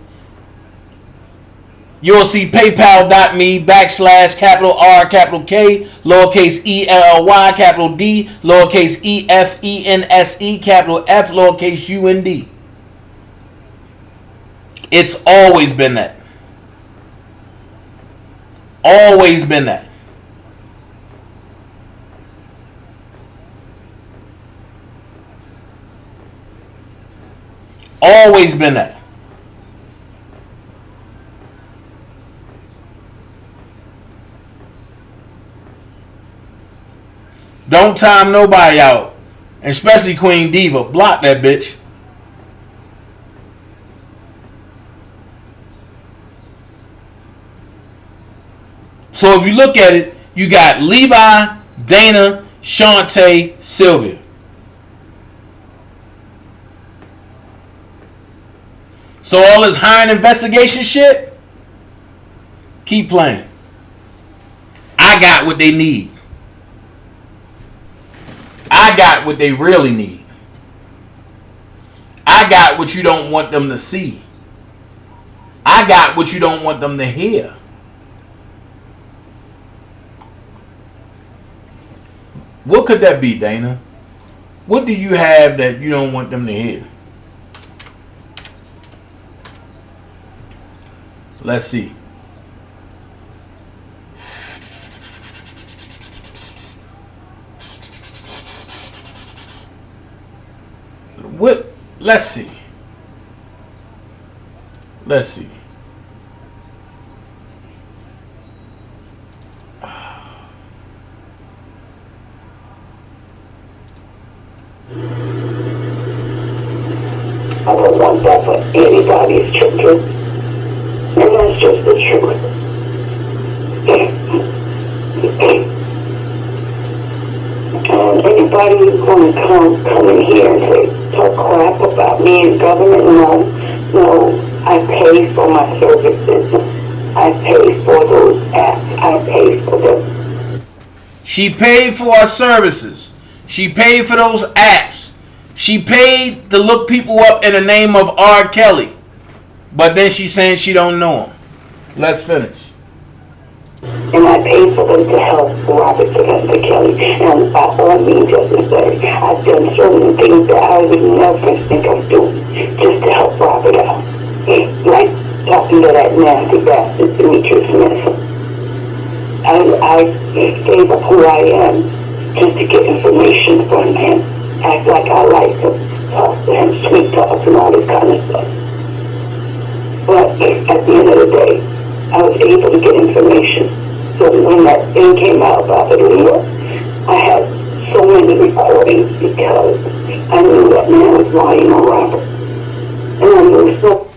you'll see paypal.me / capital R, capital K, lowercase ELLY, capital D, lowercase EFENSE, capital F, lowercase UND. It's always been that. Always been that. Always been that. Don't time nobody out. Especially Queen Diva. Block that bitch. So if you look at it, you got Levi, Dana, Shantae, Sylvia. So all this hiring investigation shit, keep playing. I got what they need. I got what they really need. I got what you don't want them to see. I got what you don't want them to hear. What could that be, Dana? What do you have that you don't want them to hear? Let's see. What? Let's see. Let's see. I don't want that for anybody's children. And that's just the truth. And anybody who's going to come in here and say, talk crap about me and government, no, I pay for my services. I pay for those apps. I pay for them. She paid for our services. She paid for those apps. She paid to look people up in the name of R. Kelly. But then she's saying she don't know him. Let's finish. And I paid for them to help Robert Sylvester Kelly. And by all means, just to say, I've done so many things that I would never think of doing just to help Robert out. Like talking to that nasty bastard, Demetrius Smith. I gave up who I am just to get information from him. Act like I like him, talk to him, sweet talk and all this kind of stuff. But at the end of the day, I was able to get information. So when that thing came out about the Leah, I had so many recordings because I knew that man was lying on Robert. And I knew so.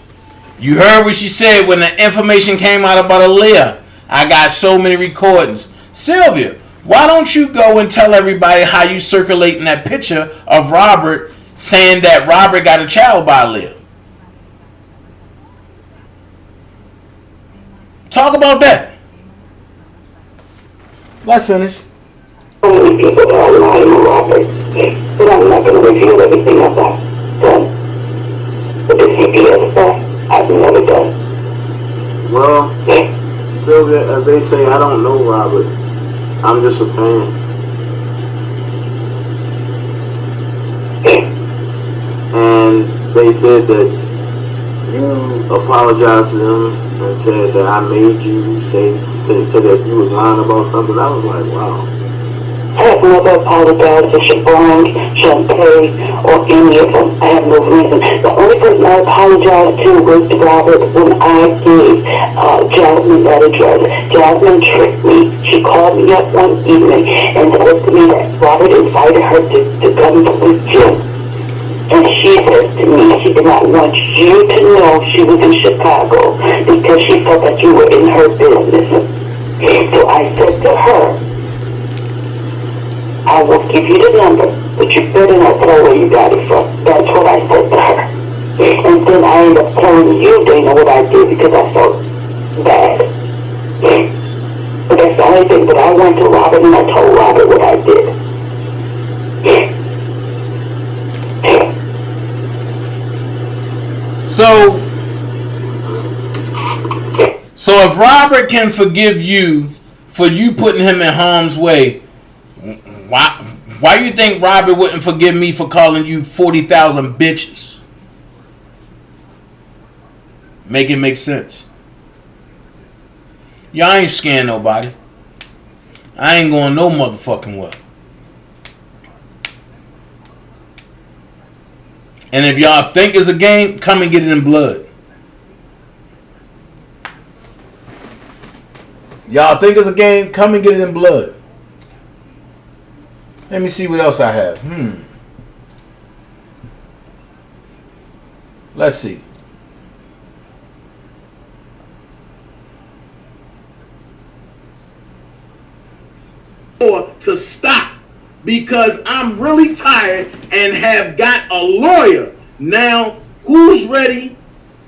You heard what she said when the information came out about Aaliyah. I got so many recordings. Sylvia, why don't you go and tell everybody how you circulating that picture of Robert saying that Robert got a child by Aaliyah? Talk about that. Let's finish. So many people that are lying on Robert, but I'm not going to reveal everything I've done. But the CPS stuff, I've never done. Well, Sylvia, as they say, I don't know Robert. I'm just a fan. And they said that you apologized to them and said that I made you say that you was lying about something. I was like, wow. I have never apologized to Siobhan, Shantae, or any of them. I have no reason. The only person I apologized to was Robert when I gave Jasmine that address. Jasmine tricked me. She called me up one evening and said to me that Robert invited her to come to his gym. And she said to me she did not want you to know she was in Chicago because she felt that you were in her business. So I said to her, I will give you the number, but you better not tell where you got it from. That's what I said to her. And then I ended up telling you, Dana, what I did because I felt bad. But that's the only thing. But I went to Robert and I told Robert what I did. So if Robert can forgive you for you putting him in harm's way, why do you think Robert wouldn't forgive me for calling you 40,000 bitches? Make it make sense. Y'all ain't scaring nobody. I ain't going no motherfucking way. And if y'all think it's a game, come and get it in blood. Y'all think it's a game, come and get it in blood. Let me see what else I have. Let's see. To stop because I'm really tired and have got a lawyer. Now, who's ready,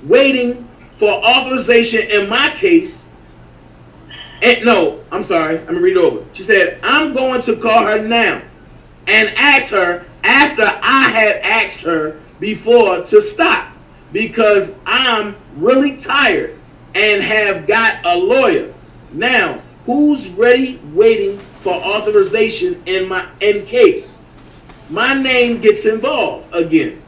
waiting for authorization in my case? And no, I'm sorry. Let me read it over. She said, I'm going to call her now and ask her after I had asked her before to stop because I'm really tired and have got a lawyer. Now, who's ready, waiting for authorization in case my name gets involved again?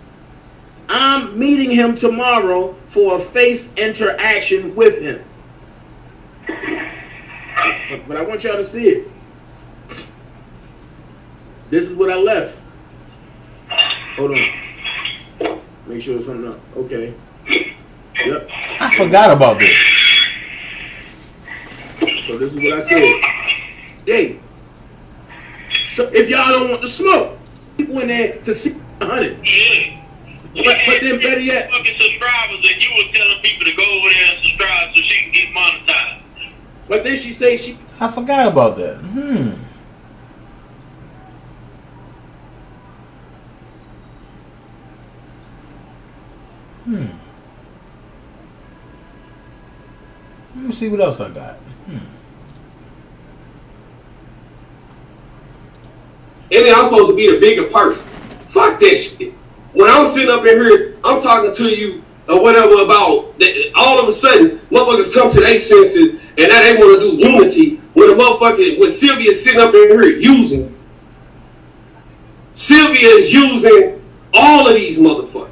I'm meeting him tomorrow for a face interaction with him. But I want y'all to see it. This is what I left. Hold on. Make sure it's something up. Okay. Yep. I forgot about this. So this is what I said. Hey. So if y'all don't want to smoke, people in there to see 100. Yeah. But then better yet, fucking subscribers, and you were telling people to go over there and subscribe so she can get monetized. But then she say she. I forgot about that. Let me see what else I got. And then I'm supposed to be the bigger person. Fuck that shit. When I'm sitting up in here, I'm talking to you or whatever about that, all of a sudden, motherfuckers come to their senses and now they want to do unity when when Sylvia's sitting up in here using. Sylvia is using all of these motherfuckers.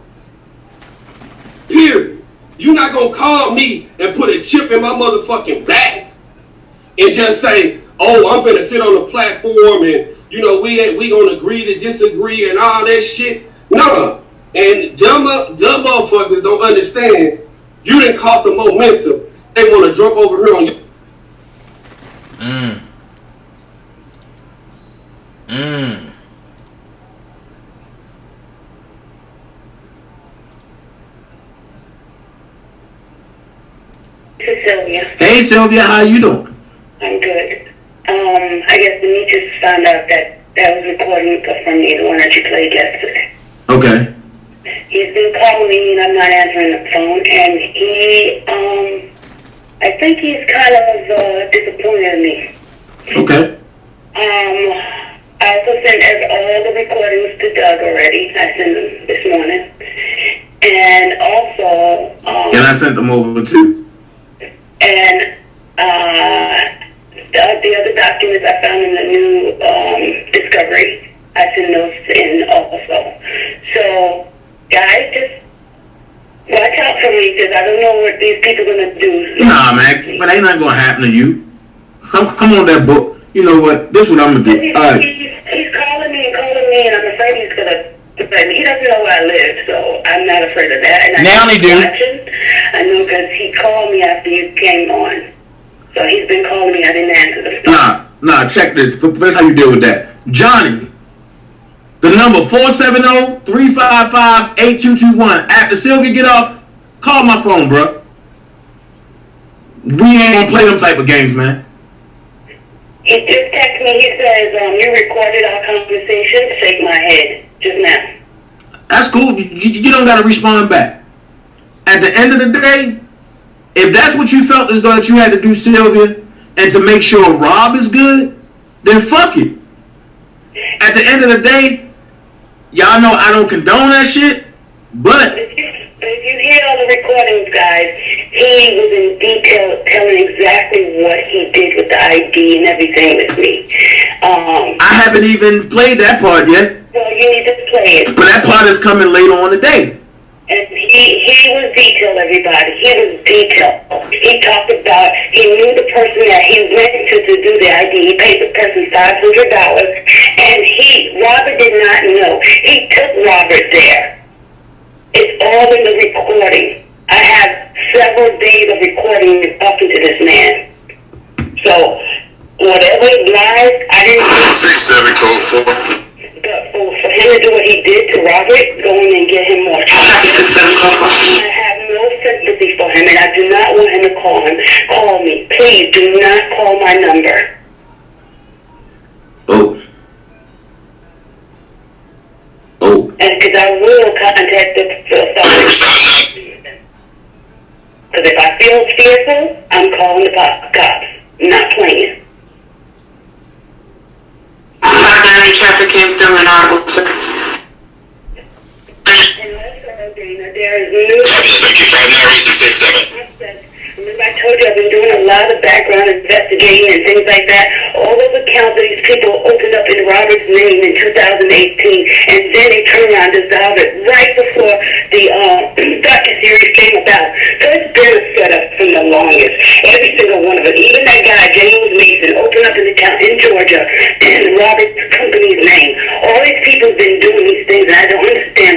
Period. You're not going to call me and put a chip in my motherfucking back and just say, oh, I'm going to sit on the platform and, you know, we going to agree to disagree and all that shit. No. And dumb motherfuckers don't understand. You didn't caught the momentum. They want to jump over here on you. Sylvia. Hey, Sylvia, how you doing? I'm good. I guess Demetrius found out that was recording from me, the one that you played yesterday. Okay. He's been calling me and I'm not answering the phone, and I think he's kind of disappointed in me. Okay. I also sent all the recordings to Doug already. I sent them this morning. And also... and I sent them over too. And the other documents I found in the new discovery, I sent those in also. So, guys, just watch out for me, because I don't know what these people are going to do. Nah, man, but ain't nothing gonna happen to you. Come on, that book. You know what? This is what I'm gonna do. All right. He's calling me, and I'm afraid he's gonna. He doesn't know where I live, so I'm not afraid of that. And now he do. I know, because he called me after you came on. So he's been calling me. I didn't answer the phone. Nah. Check this. That's how you deal with that. Johnny, the number 470-355-8221. After Sylvia get off, call my phone, bro. We ain't gonna play them type of games, man. He just texted me. He says, you recorded our conversation. Shake my head just now. That's cool. You don't gotta respond back. At the end of the day, if that's what you felt as though that you had to do, Sylvia, and to make sure Rob is good, then fuck it. At the end of the day, y'all know I don't condone that shit, but if you hear all the recordings, guys, he was in detail telling exactly what he did with the ID and everything with me. I haven't even played that part yet. Well, you need to play it. But that part is coming later on today. And he was detailed, everybody. He was detailed. He talked about, he knew the person that he went to do the ID. He paid the person $500. And Robert did not know. He took Robert there. It's all in the recording. I have several days of recording and talking to this man. So, whatever lies, I didn't... 67 code 4. But for him to do what he did to Robert, go in and get him more charges. I have no sympathy for him, and I do not want him to call him. Call me. Please do not call my number. Oh. And because I will contact the authorities. Because if I feel fearful, I'm calling the cops. I'm not playing. Traffic came through an audible, sir. And also, Dana, there is new... Remember I told you I've been doing a lot of background investigating and things like that. All those accounts that these people opened up in Robert's name in 2018, and then they turned around and dissolved it right before the docuseries came about. So it's been a setup from the longest. Every single one of it. Even that guy, James Mason, opened up an account in Georgia in Robert's company's name. All these people have been doing these things, and I don't understand.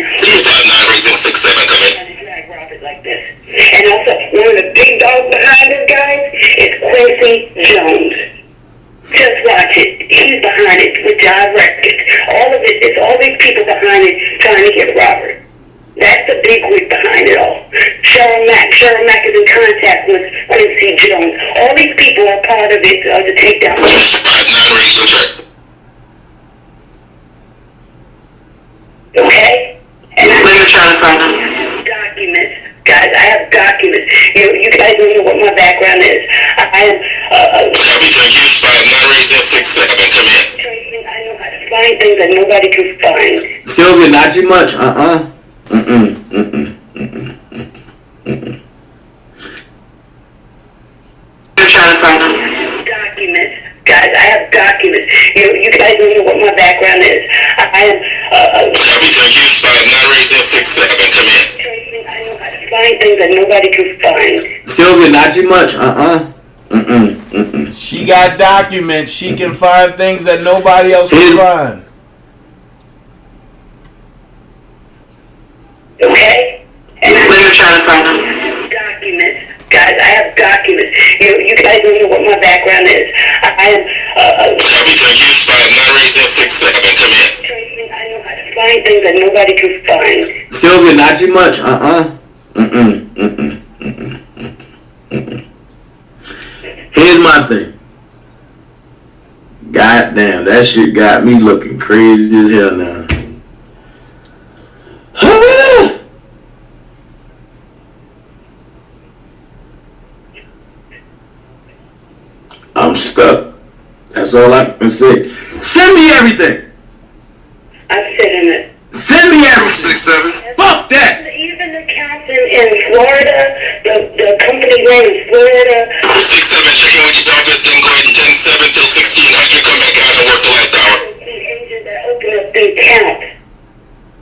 Drag Robert like this. And also, one of the big dogs behind this guy is Quincy Jones. Just watch it. He's behind it with John Records. All of it, it's all these people behind it trying to get Robert. That's the big wig behind it all. Cheryl Mack is in contact with Quincy Jones. All these people are part of it, of the takedown. Okay? And I'm trying to find them. Documents. Guys, I have documents. You guys don't know what my background is. I am... Tracy, I know how to find things that nobody can find. Sylvia, not too much. Trying to find them. Documents. Guys, I have documents. You guys don't know what my background is. I am... Tracy, I know how to find things that nobody can find. Sylvia, not too much. She got documents. She can find things that nobody else can find. Okay? And I'm trying to find them. Documents. Guys, I have documents. You guys don't know what my background is. I am... Tracy, I know how to find things that nobody can find. Sylvia, not too much. that shit got me looking crazy as hell now. I'm stuck. That's all I can say. Send me everything. I'm sitting it. Send me everything. 6-7. Fuck that. Even the captain in Florida, the company name is Florida. 6-7, check in with your office, then go ahead and 10-7 till 1600. Come back out and work the last hour. Agent that opened up the account.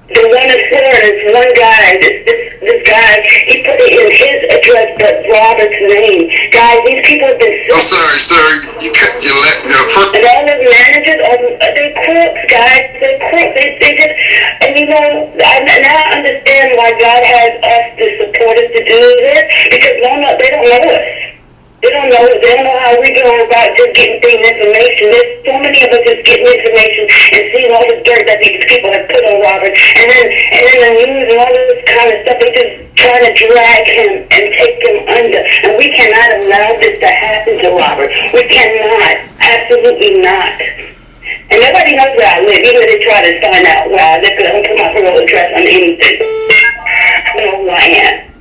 The one in Florida is one guy. This guy, he put it in his address, but Robert's name. Guys, these people have been. I'm sorry, sir. You let and all the managers, they're crooks, guys. They're crooks. They just, and you know, now I understand why God has us, the supporters, to do this, because they don't know us. They don't know how we're going about just getting things information. There's so many of us just getting information and seeing all the dirt that these people have put on Robert. And then the news and all this kind of stuff, they just trying to drag him and take him under. And we cannot allow this to happen to Robert. We cannot. Absolutely not. And nobody knows where I live, even if they try to find out where I live, because I don't put my real address on anything. I don't know who I am.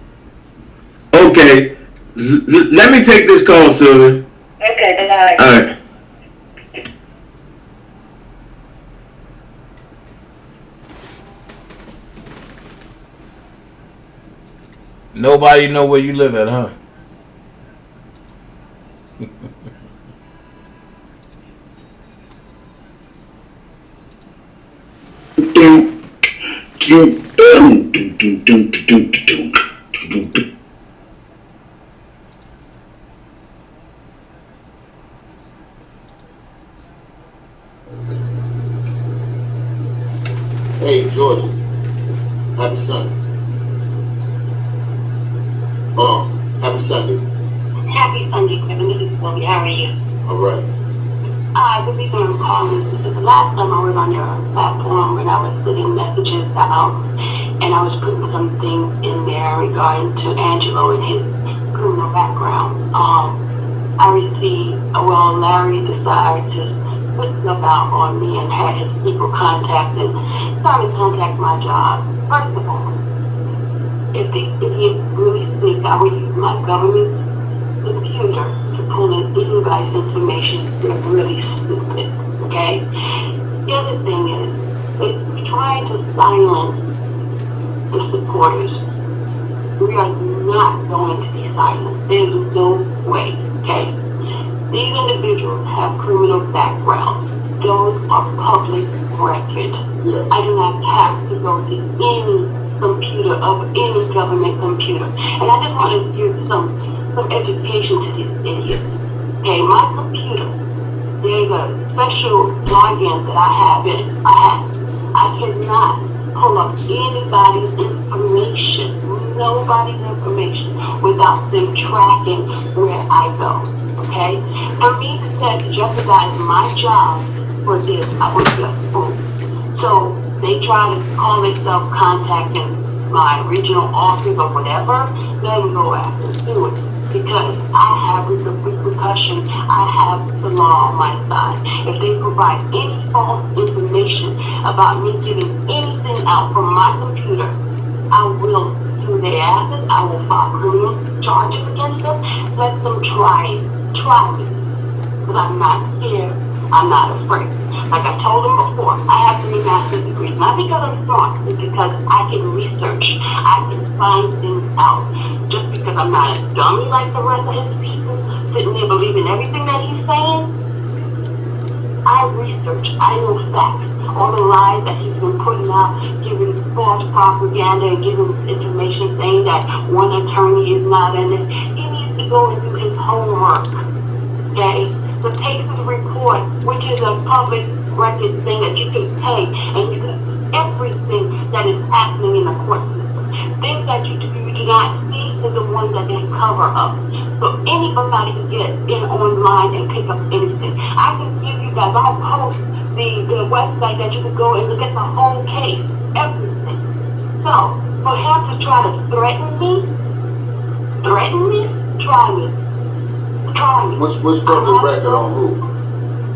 Okay. Let me take this call, Sylvia. Okay, bye. All right. Nobody know where you live at, huh? Hey, Georgia. Happy Sunday. Hold on. Happy Sunday. Happy Sunday, Kevin. This is Sylvia. How are you? All right. The reason I'm calling is because the last time I was on your platform and I was putting messages out and I was putting some things in there regarding to Angelo and his criminal background. I received, Larry decided to put stuff out on me and had his people contacted, started to contact my job. First of all, if he really think I would use my government computer to pull in anybody's information, they're really stupid, okay? The other thing is, they try to silence the supporters. We are not going to be silenced. There's no way, okay? These individuals have criminal backgrounds. Those are public record. Yes. I do not have to go to any computer of any government computer. And I just want to give some education to these idiots. Okay, my computer, there's a special login that I have in it. I cannot pull up anybody's information, nobody's information, without them tracking where I go. Okay? For me to jeopardize my job for this, I would just fool. So they try to call themselves contacting my regional office or whatever, let them go after do it. Because I have repercussions, I have the law on my side. If they provide any false information about me giving anything out from my computer, I will sue their asses, I will file criminal charges against them, let them try it. Because I'm not scared, I'm not afraid. Like I told them before, I have 3 master's degrees. Not because I'm smart, it's because I can research. I can find things out. Just because I'm not a dummy like the rest of his people, sitting there believing everything that he's saying. I research. I know facts. All the lies that he's been putting out, giving false propaganda and giving information saying that one attorney is not in it. He needs to go and do his homework. Okay? The cases report, which is a public record thing that you can pay, and you can everything that is happening in the court system. Things that you do not see is the ones that they cover up. So anybody can get in online and pick up anything. I can give you guys, I'll post the website that you can go and look at the whole case, everything. So for him to try to threaten me, try me. What's public record on who?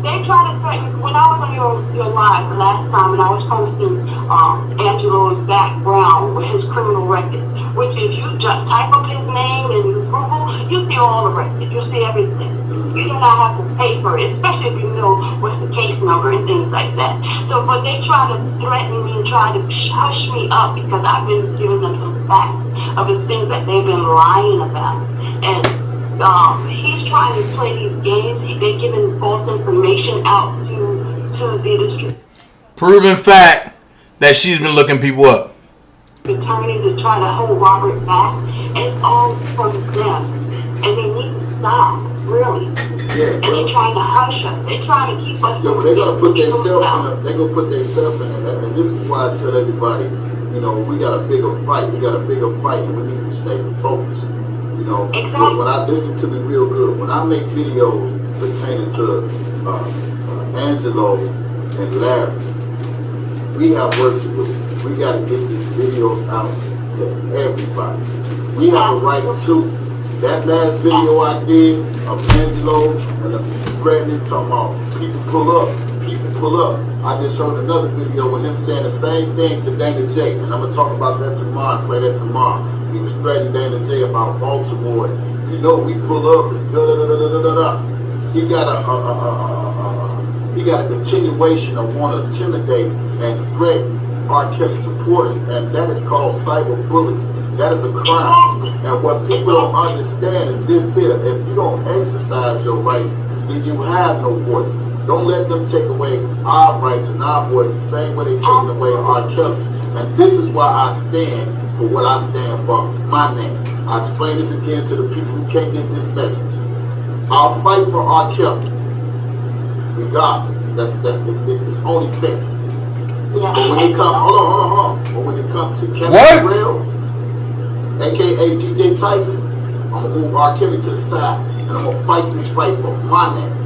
They try to threaten. When I was on your live the last time, and I was posting Angelo's background with his criminal record, which if you just type up his name and you Google, you see all the records, you see everything. You do not have to pay for it, especially if you know what's the case number and things like that. So, but they try to threaten me and try to hush me up because I've been giving them some facts of the things that they've been lying about. And he's trying to play these games. They're giving false information out to the industry. Proven fact that she's been looking people up. Attorneys are trying to hold Robert back, and it's all from them. And they need to stop, really. Yeah, and they're trying to hush us. They're trying to keep us. Yeah, but they're gonna put themselves in it. And this is why I tell everybody, you know, we got a bigger fight. We got a bigger fight, and we need to stay focused. You know, when I listen to me real good, when I make videos pertaining to Angelo and Larry, we have work to do. We got to get these videos out to everybody. We have a right to. That last video I did of Angelo and the threatening, talking about people pull up. I just showed another video with him saying the same thing to Dana J. And I'm going to talk about that tomorrow, play that tomorrow. He was threatening Dana J about Baltimore. You know, we pull up and da-da-da-da-da-da-da. He got a continuation of want to intimidate and threaten R. Kelly supporters, and that is called cyberbullying. That is a crime. And what people don't understand is this here. If you don't exercise your rights, then you have no voice. Don't let them take away our rights and our voice the same way they're taking away R. Kelly's. And this is why I stand for what I stand for, my name. I explain this again to the people who can't get this message. I'll fight for R. Kelly, regardless. It's only fair. But when they come, hold on. But when they come to Kevin Terrell, aka DJ Tyson, I'm gonna move R. Kelly to the side, and I'm gonna fight this fight for my name.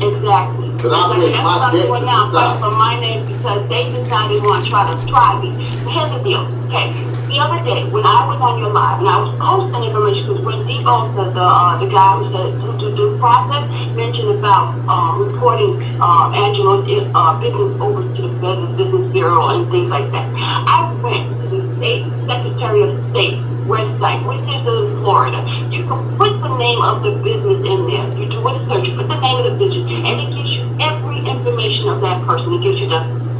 Exactly. Because I paid my debt to society. For my name because they decided they want to try me. Here's the deal. Okay. The other day when I was on your live and I was posting information because when Debo said the guy who said to do process mentioned about reporting Angelo's business over to the Business Bureau and things like that. I went to the State Secretary of State website, which is in Florida. You can put the name of the business in there. You do a search, put the name of the business, and it gives you every information of that person. It gives you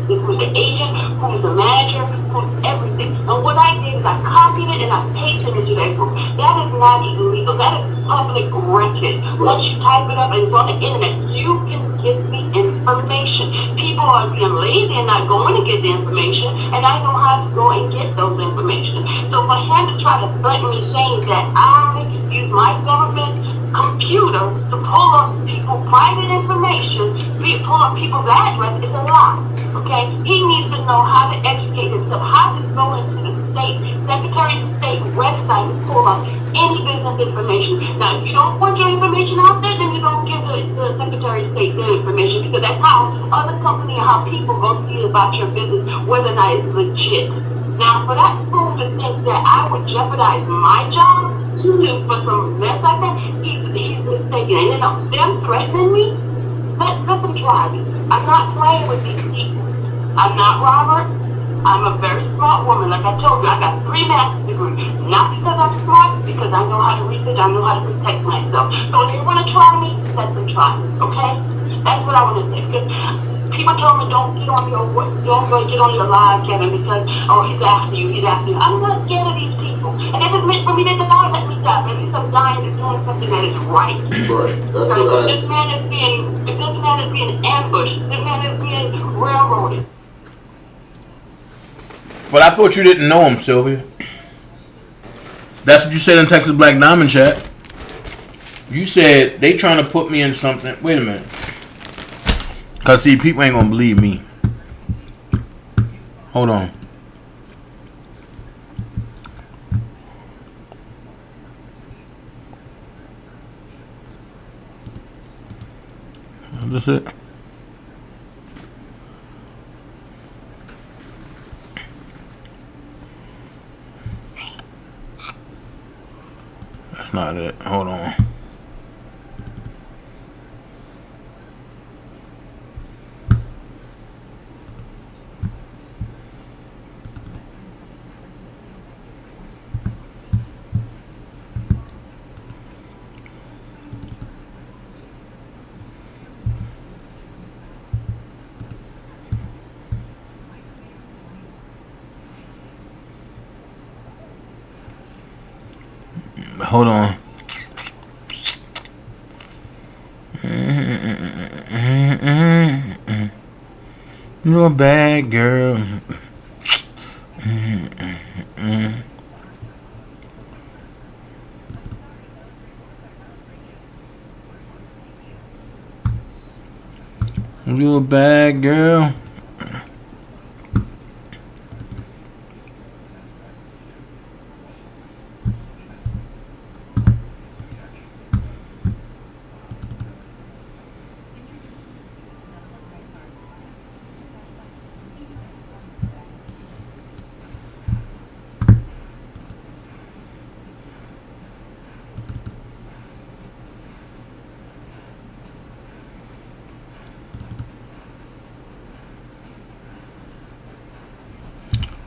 who's the agent, who's the manager, who's everything. And what I did is I copied it and I pasted it into that group. That is not illegal. That is public record. Once you type it up and it's on the internet, you can get the information. People are being lazy and not going to get the information, and I know how to go and get those information. So for him to try to threaten me saying that I use my government computer to pull up people's private information, pull up people's address, is a lie. Okay? He needs to know how to educate himself, how to go into the Secretary of State website and pull up any business information. Now, if you don't want your information out there, then you don't give the Secretary of State their information, because that's how other companies, how people go see about your business, whether or not it's legit. Now, for that fool to think that I would jeopardize my job for some mess like that, he's mistaken. And you know, them threatening me, let them try me. I'm not playing with these people. I'm not Robert. I'm a very smart woman. Like I told you, I got 3 master's degrees. Not because I'm smart, because I know how to research, I know how to protect myself. So if you want to try me, let them try me, okay? That's what I want to say. Because people told me don't get on your live, Kevin, because he's after you. I'm not scared of these people. And if it's meant for me to die, let me die. At least I'm dying to doing something that is right. Right. That's so what this man is being ambushed. This man is being railroaded. But I thought you didn't know him, Sylvia. That's what you said in Texas Black Diamond chat. You said they trying to put me in something. Wait a minute. Because, see, people ain't going to believe me. Hold on. That's it. That's not it. Hold on. Hold on. You're a bad girl. You're a bad girl.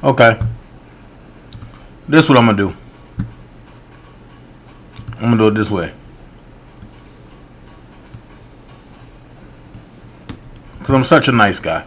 Okay. This is what I'm gonna do. I'm gonna do it this way. Because I'm such a nice guy.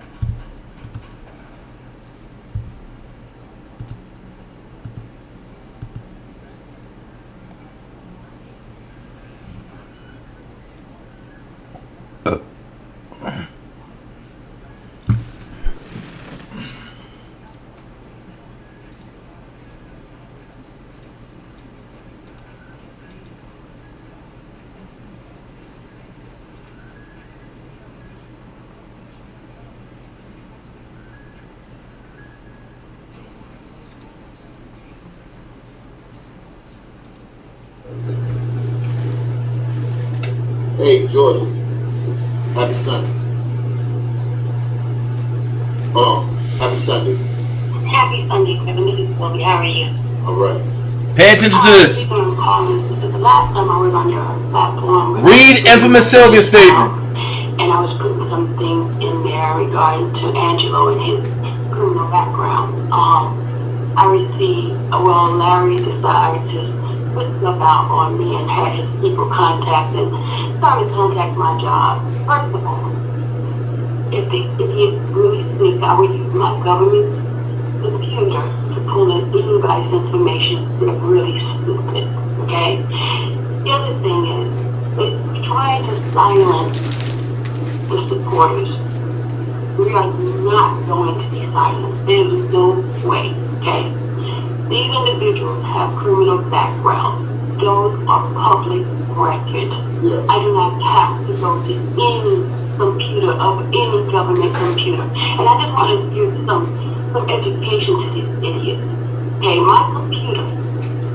Hey, Georgia. Happy Sunday. Hold on. Happy Sunday. Happy Sunday, Kevin. This is Bobby. How are you? All right. Pay attention to this. I'm calling because the last time I was on your platform. Read infamous Sylvia statement. And I was putting something in there regarding to Angelo and his criminal background. I received, Larry decided to put stuff out on me and had his people contact and started to contact my job. First of all, if he really sneak, I would use my government computer to pull in anybody's information. They're really stupid, okay? The other thing is, they're trying to silence the supporters. We are not going to be silenced. There's no way, okay? These individuals have criminal backgrounds. Those are public record. Yes. I do not have to go to any computer of any government computer. And I just want to give some education to these idiots. Okay, my computer,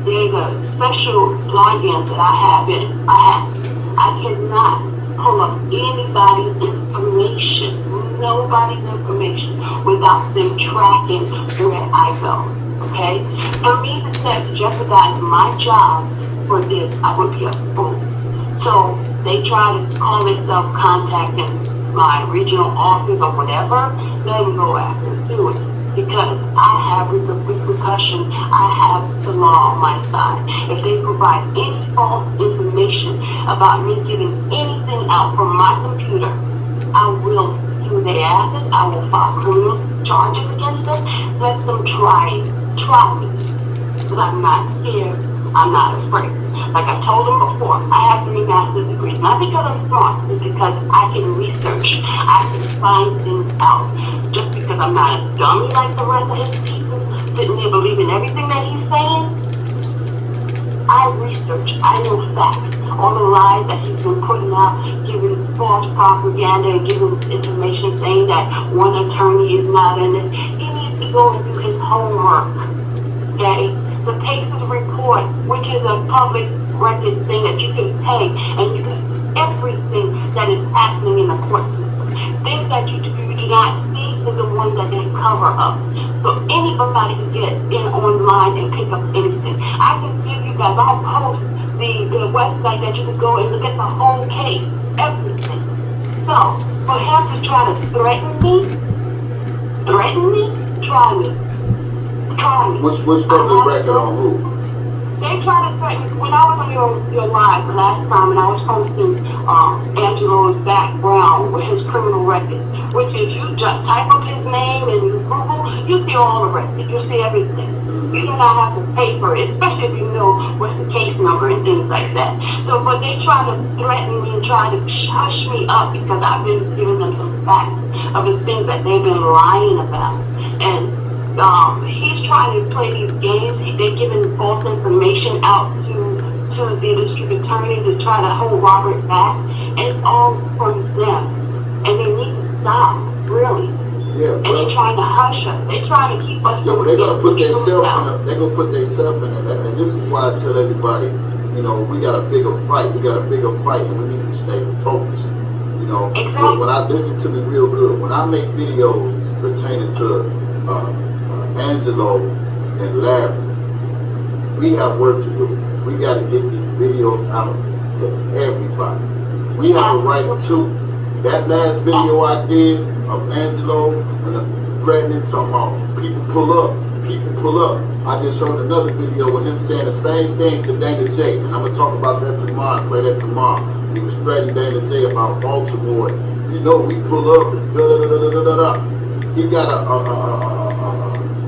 there's a special login that I have in it. I cannot pull up anybody's information, nobody's information, without them tracking where I go. Okay? For me to jeopardize my job for this, I would be a fool. So they try to call themselves contacting my regional office or whatever. Let them go after it. Do it. Because I have repercussion. I have the law on my side. If they provide any false information about me giving anything out from my computer, I will sue their asses. I will file criminal charges against them. Let them try it. Try me. Because I'm not scared. I'm not afraid. Like I told them before, I have 3 master's degrees. Not because I'm smart, it's because I can research. I can find things out. Just because I'm not a dummy like the rest of his people, sitting there believing everything that he's saying. I research. I know facts. All the lies that he's been putting out, giving false propaganda and giving information saying that one attorney is not in it. He needs to go and do his homework. Okay? The cases report, which is a public record thing that you can pay, and you can see everything that is happening in the court system. Things that you do not see is the ones that they cover up. So anybody can get in online and pick up anything. I can give you guys, I'll post the website that you can go and look at the whole case, everything. So for him to try to threaten me, try me. What's public record on who? They try to threaten. When I was on your live the last time, and I was posting Angelo's background with his criminal record, which is you just type up his name and you Google, you see all the records, you see everything. You do not have to pay for it, especially if you know what's the case number and things like that. So, but they try to threaten me and try to hush me up because I've been giving them some facts of the things that they've been lying about. And he's trying to play these games. They're giving false information out to the district attorney to try to hold Robert back. And it's all from them. And they need to stop, really. Yeah, and they're trying to hush us. They're trying to keep us. Yeah, but they're gonna put themselves in. They're gonna put themselves in it. And this is why I tell everybody, you know, we got a bigger fight. We got a bigger fight, and we need to stay focused. You know, exactly. When I listen to me real good, when I make videos pertaining to Angelo and Larry, we have work to do. We got to get these videos out to everybody. We have a right to. That last video I did of Angelo and the threatening talking about people pull up. I just showed another video with him saying the same thing to Dana J. And I'm going to talk about that tomorrow and play that tomorrow. He was threatening Dana J about Baltimore. You know, we pull up and da-da-da-da-da-da-da.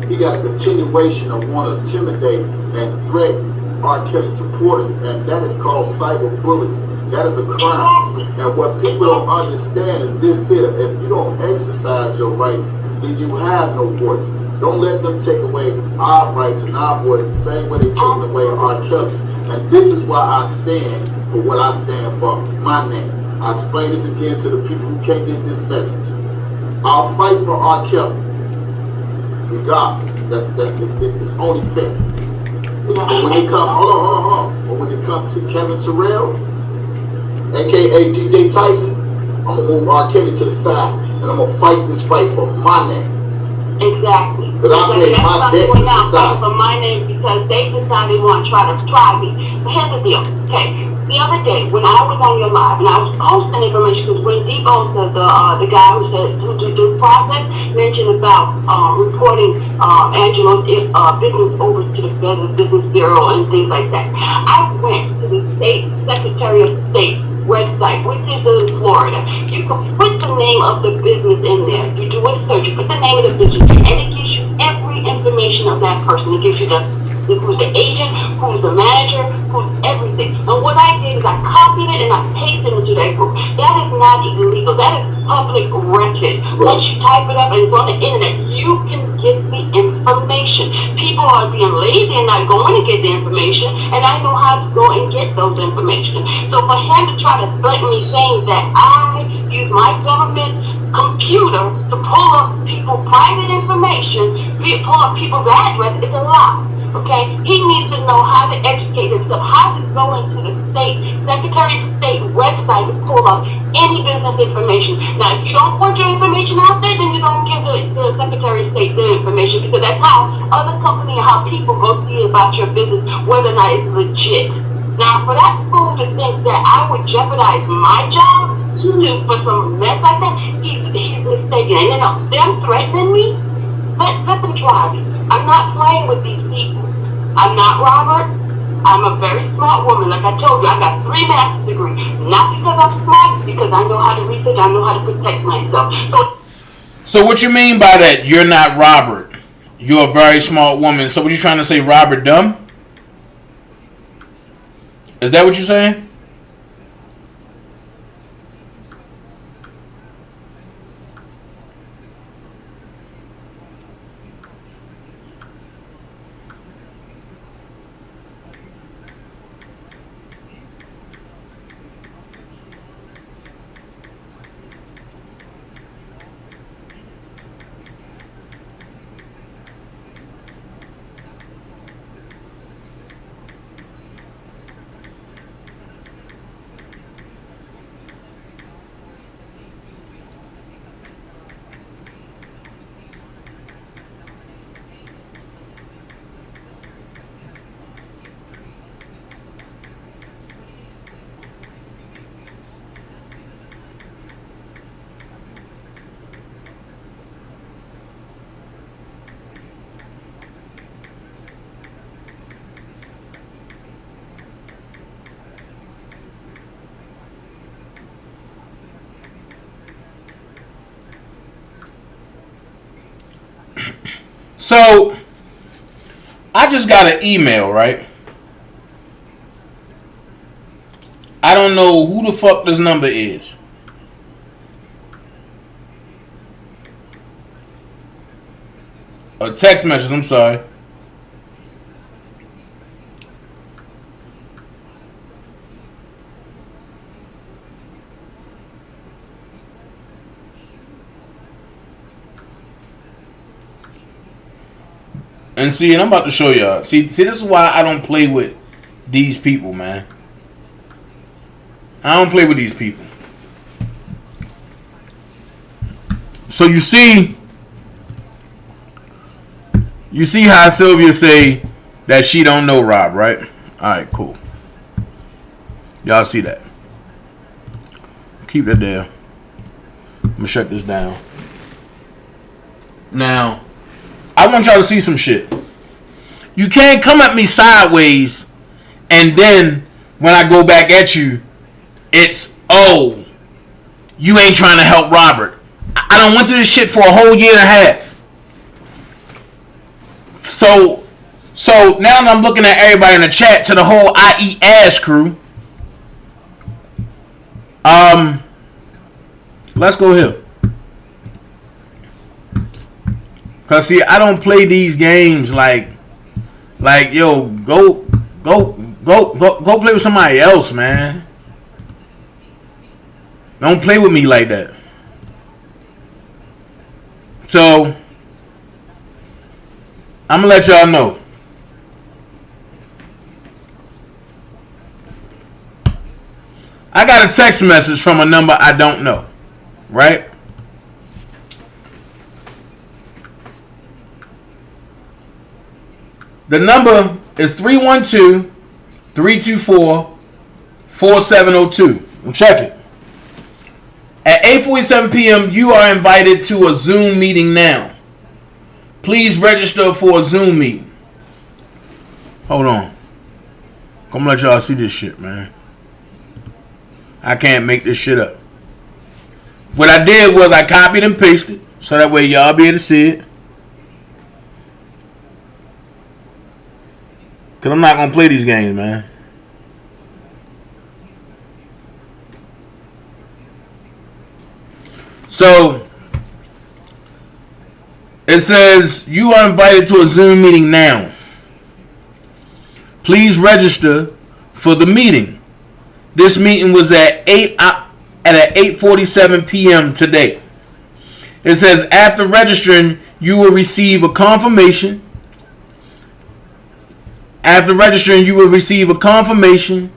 He got a continuation of want to intimidate and threaten R. Kelly supporters, and that is called cyberbullying. That is a crime. And what people don't understand is this here. If you don't exercise your rights, then you have no voice. Don't let them take away our rights and our voice the same way they're taking away R. Kelly's. And this is why I stand for what I stand for, my name. I explain this again to the people who can't get this message. I'll fight for R. Kelly. Regardless. It's only fair. But when it comes, hold on. But when it comes to Kevin Terrell, aka DJ Tyson, I'm gonna move R. Kelly to the side and I'm gonna fight this fight for my name. Exactly. Because I paid my debt to society. For my name because they decided they want to try to try me. But here's the deal, okay? The other day when I was on your live and I was posting information because when Debo said the guy who did this process mentioned about reporting Angelo's business over to the Federal Business Bureau and things like that. I went to the state Secretary of State website, which is in Florida. You can put the name of the business in there. You do a search, you put the name of the business, and it gives you every information of that person. It gives you who's the agent, who's the manager, who's everything. And what I did is I copied it and I pasted it into that group. That is not illegal. That is public record. Once you type it up and it's on the internet, you can get the information. People are being lazy and not going to get the information, and I know how to go and get those information. So for him to try to threaten me saying that I use my government computer to pull up people's private information, pull up people's address, it's a lie. Okay, he needs to know how to educate himself, how to go into the Secretary of State website to pull up any business information. Now, if you don't want your information out there, then you don't give the Secretary of State the information, because that's how other companies, how people go see about your business, whether or not it's legit. Now, for that fool to think that I would jeopardize my job for some mess like that, he's mistaken. And you know, them threatening me, let them try me. I'm not playing with these people. I'm not Robert. I'm a very smart woman. Like I told you, I got 3 master's degrees. Not because I'm smart, because I know how to research, I know how to protect myself. So what you mean by that? You're not Robert. You're a very smart woman. So what you trying to say, Robert dumb? Is that what you're saying? So I just got an email, right? I don't know who the fuck this number is. A text message, I'm sorry. And see, and I'm about to show y'all. See, this is why I don't play with these people, man. I don't play with these people. So you see how Sylvia say that she don't know Rob, right? All right, cool. Y'all see that? Keep that there. I'm gonna shut this down. Now, I want y'all to see some shit. You can't come at me sideways, and then when I go back at you, it's, oh, you ain't trying to help Robert. I done went through this shit for a whole year and a half. So now that I'm looking at everybody in the chat, to the whole I eat ass crew. Let's go here. Cause see, I don't play these games like yo, go play with somebody else, man. Don't play with me like that. So I'm gonna let y'all know. I got a text message from a number I don't know, right? The number is 312-324-4702. Check it. At 8:47 p.m., you are invited to a Zoom meeting now. Please register for a Zoom meeting. Hold on. I'm gonna let y'all see this shit, man. I can't make this shit up. What I did was I copied and pasted so that way y'all be able to see it. Because I'm not going to play these games, man. So, it says, you are invited to a Zoom meeting now. Please register for the meeting. This meeting was at 8:47 p.m. today. It says, after registering, you will receive a confirmation. After registering, you will receive a confirmation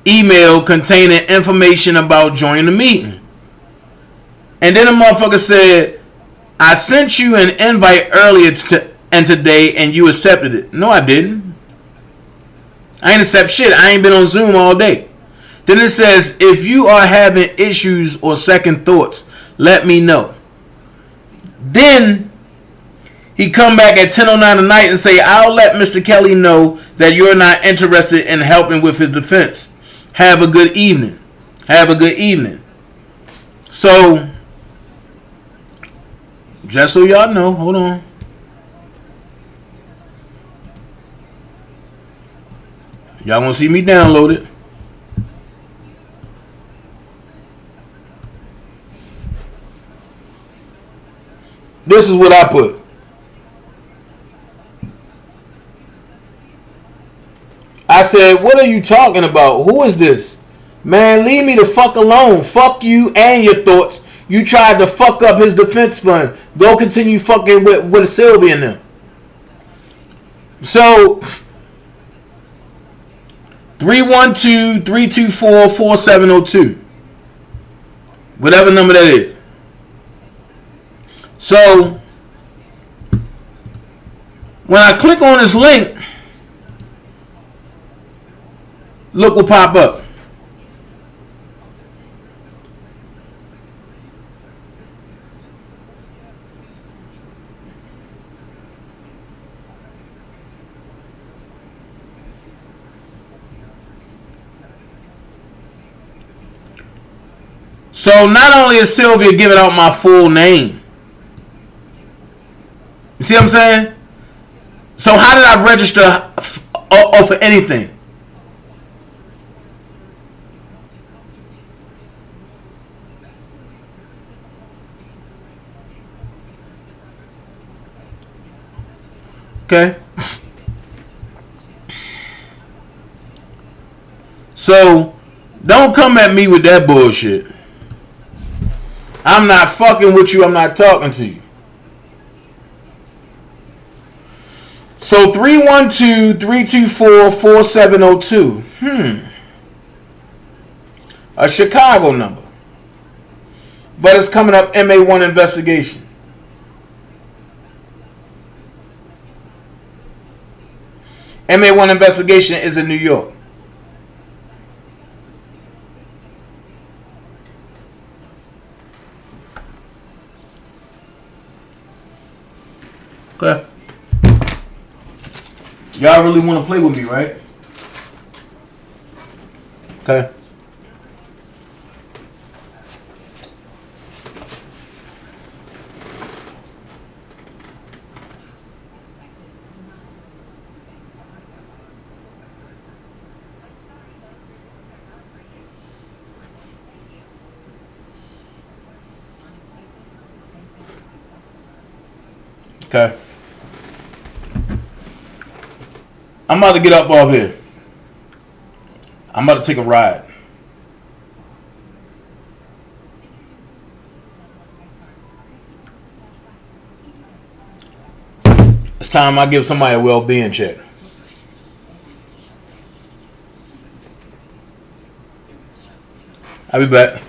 email containing information about joining the meeting. And then the motherfucker said, I sent you an invite earlier today and you accepted it. No, I didn't. I ain't accept shit. I ain't been on Zoom all day. Then it says, if you are having issues or second thoughts, let me know. Then he come back at 10:09 tonight and say, I'll let Mr. Kelly know that you're not interested in helping with his defense. Have a good evening. Have a good evening. So, just so y'all know, hold on. Y'all want to see me download it? This is what I put. I said, what are you talking about? Who is this? Man, leave me the fuck alone. Fuck you and your thoughts. You tried to fuck up his defense fund. Go continue fucking with Sylvia and them. So, 312-324-4702. Whatever number that is. So, when I click on this link, look what pop up. So not only is Sylvia giving out my full name, You see what I'm saying? So how did I register for anything? Okay. So don't come at me with that bullshit. I'm not fucking with you. I'm not talking to you. So 312-324-4702. A Chicago number. But it's coming up MA1 investigation. MA1 investigation is in New York. Okay. Y'all really want to play with me, right? Okay. Okay. I'm about to get up off here. I'm about to take a ride. It's time I give somebody a well-being check. I'll be back.